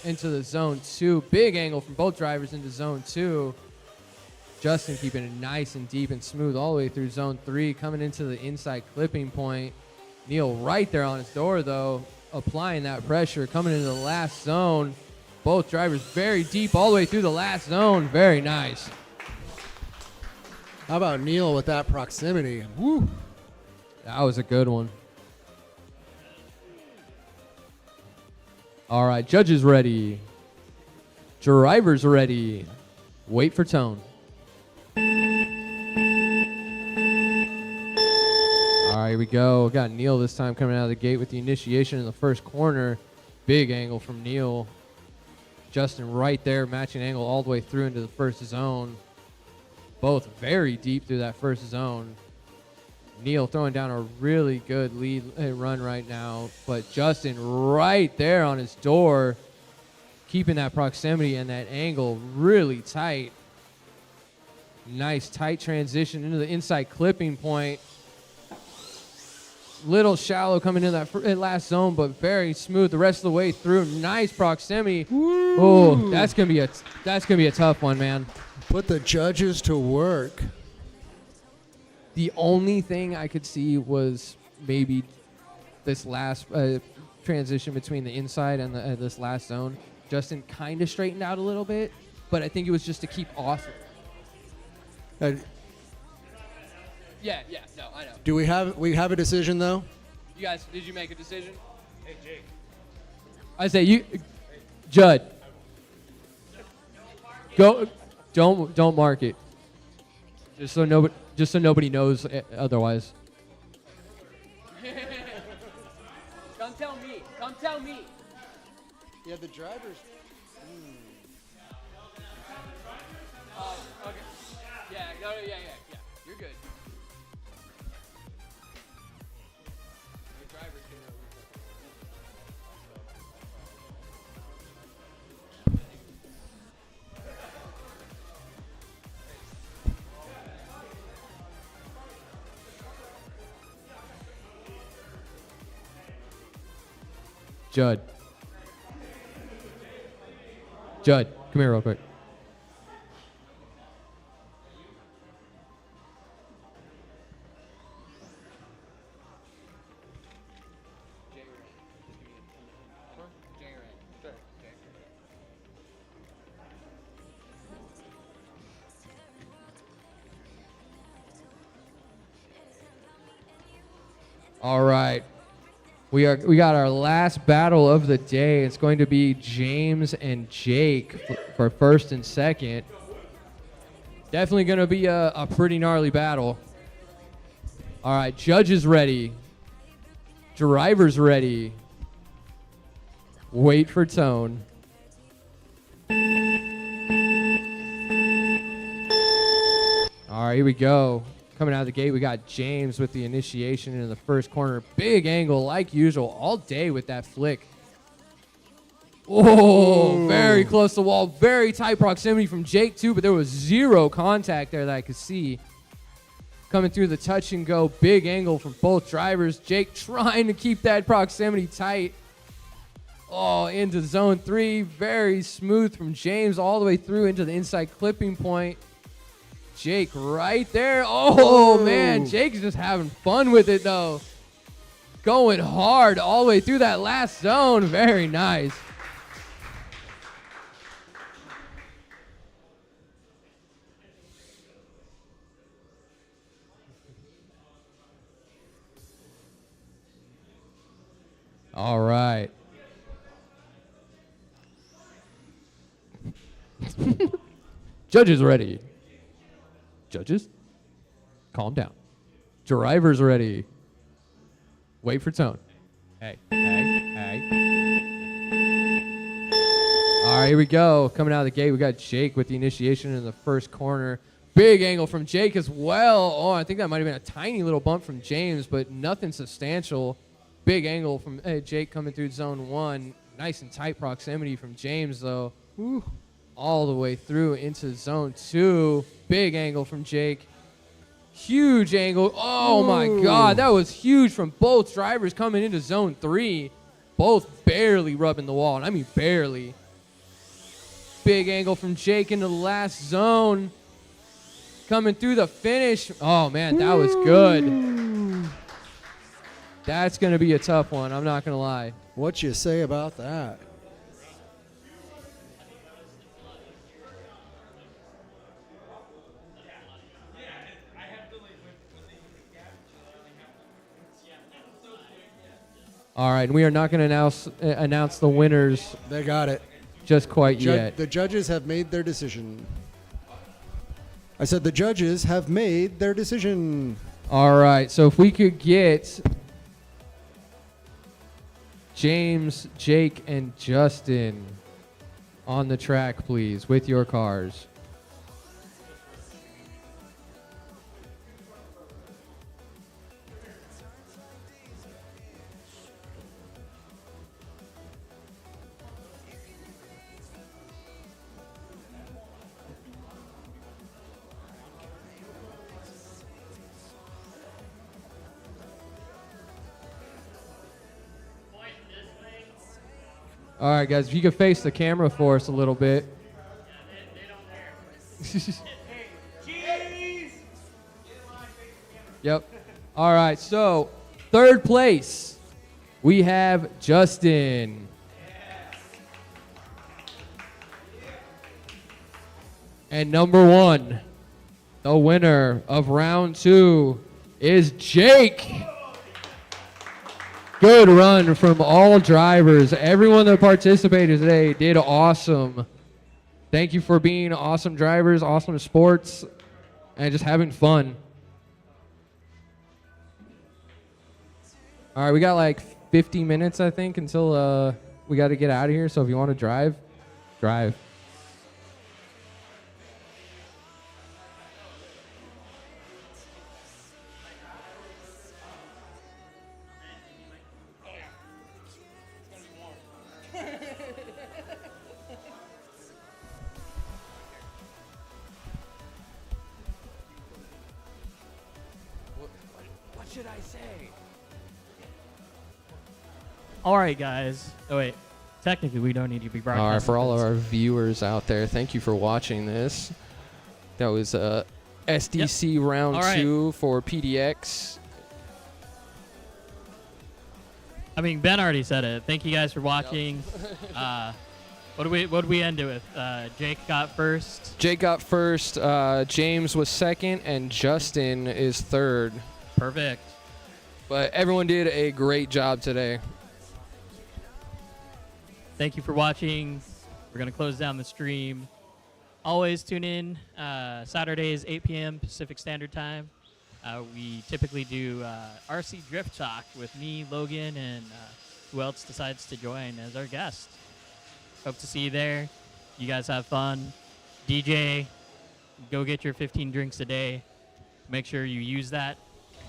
into the zone 2. Big angle from both drivers into zone 2. Justin keeping it nice and deep and smooth all the way through zone 3. Coming into the inside clipping point. Neil right there on his door, though, applying that pressure. Coming into the last zone. Both drivers very deep all the way through the last zone. Very nice. How about Neil with that proximity? Woo! That was a good one. All right, judges ready. Drivers ready. Wait for tone. All right, here we go. We got Neil this time coming out of the gate with the initiation in the first corner. Big angle from Neil. Justin right there, matching angle all the way through into the first zone. Both very deep through that first zone. Neil throwing down a really good lead run right now, but Justin right there on his door, keeping that proximity and that angle really tight. Nice tight transition into the inside clipping point. Little shallow coming in that last zone, but very smooth the rest of the way through. Nice proximity. Oh, that's gonna be a tough one, man. Put the judges to work. The only thing I could see was maybe this last transition between the inside and this last zone. Justin kind of straightened out a little bit, but I think it was just to keep off. Uh, Yeah, no, I know. Do we have a decision though? You guys, did you make a decision? Hey, Jake. I say you, Judd. Go, don't mark it. Just so nobody knows otherwise. Come tell me. Yeah, the drivers. Okay. Yeah. You're good. The drivers can know. Judd. Come here real quick. All right. We got our last battle of the day. It's going to be James and Jake for first and second. Definitely going to be a pretty gnarly battle. All right, judges ready. Drivers ready. Wait for tone. All right, here we go. Coming out of the gate, we got James with the initiation in the first corner. Big angle, like usual, all day with that flick. Oh, very close to the wall. Very tight proximity from Jake, too, but there was zero contact there that I could see. Coming through the touch and go. Big angle from both drivers. Jake trying to keep that proximity tight. Oh, into zone 3. Very smooth from James all the way through into the inside clipping point. Jake right there. Oh, man. Jake's just having fun with it, though. Going hard all the way through that last zone. Very nice. All right. Judges ready. Judges, calm down. Drivers ready. Wait for tone. Hey. All right, here we go. Coming out of the gate, we got Jake with the initiation in the first corner. Big angle from Jake as well. Oh, I think that might have been a tiny little bump from James, but nothing substantial. Big angle from Jake coming through zone 1. Nice and tight proximity from James, though. Ooh. All the way through into zone 2. Big angle from Jake. Huge angle. Oh, my God. That was huge from both drivers coming into zone 3. Both barely rubbing the wall, and I mean barely. Big angle from Jake into the last zone. Coming through the finish. Oh, man, that was good. That's going to be a tough one. I'm not going to lie. What you say about that? All right, and we are not going to announce the winners They got it. just quite yet. The judges have made their decision. I said the judges have made their decision. All right, so if we could get James, Jake, and Justin on the track, please, with your cars. All right, guys, if you could face the camera for us a little bit. Yep. All right, so third place, we have Justin. And number 1, the winner of round 2 is Jake. Good run from all drivers. Everyone that participated today did awesome. Thank you for being awesome drivers, awesome sports, and just having fun. All right, we got like 50 minutes, I think, until we got to get out of here. So if you want to drive, drive. What should I say? All right, guys. Oh, wait. technically we don't need to be All broadcasting. right, for all of this. our viewers out there, thank you for watching this. That was SDC round All right. 2 for PDX. I mean, Ben already said it. Thank you guys for watching. What do we end it with? Jake got first. Jake got first, James was second, and Justin is third. Perfect. But everyone did a great job today. Thank you for watching. We're going to close down the stream. Always tune in Saturdays, 8 p.m. Pacific Standard Time. We typically do RC Drift Talk with me, Logan, and who else decides to join as our guest. Hope to see you there. You guys have fun. DJ, go get your 15 drinks a day. Make sure you use that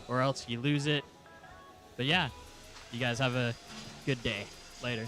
or else you lose it. But yeah, you guys have a good day. Later.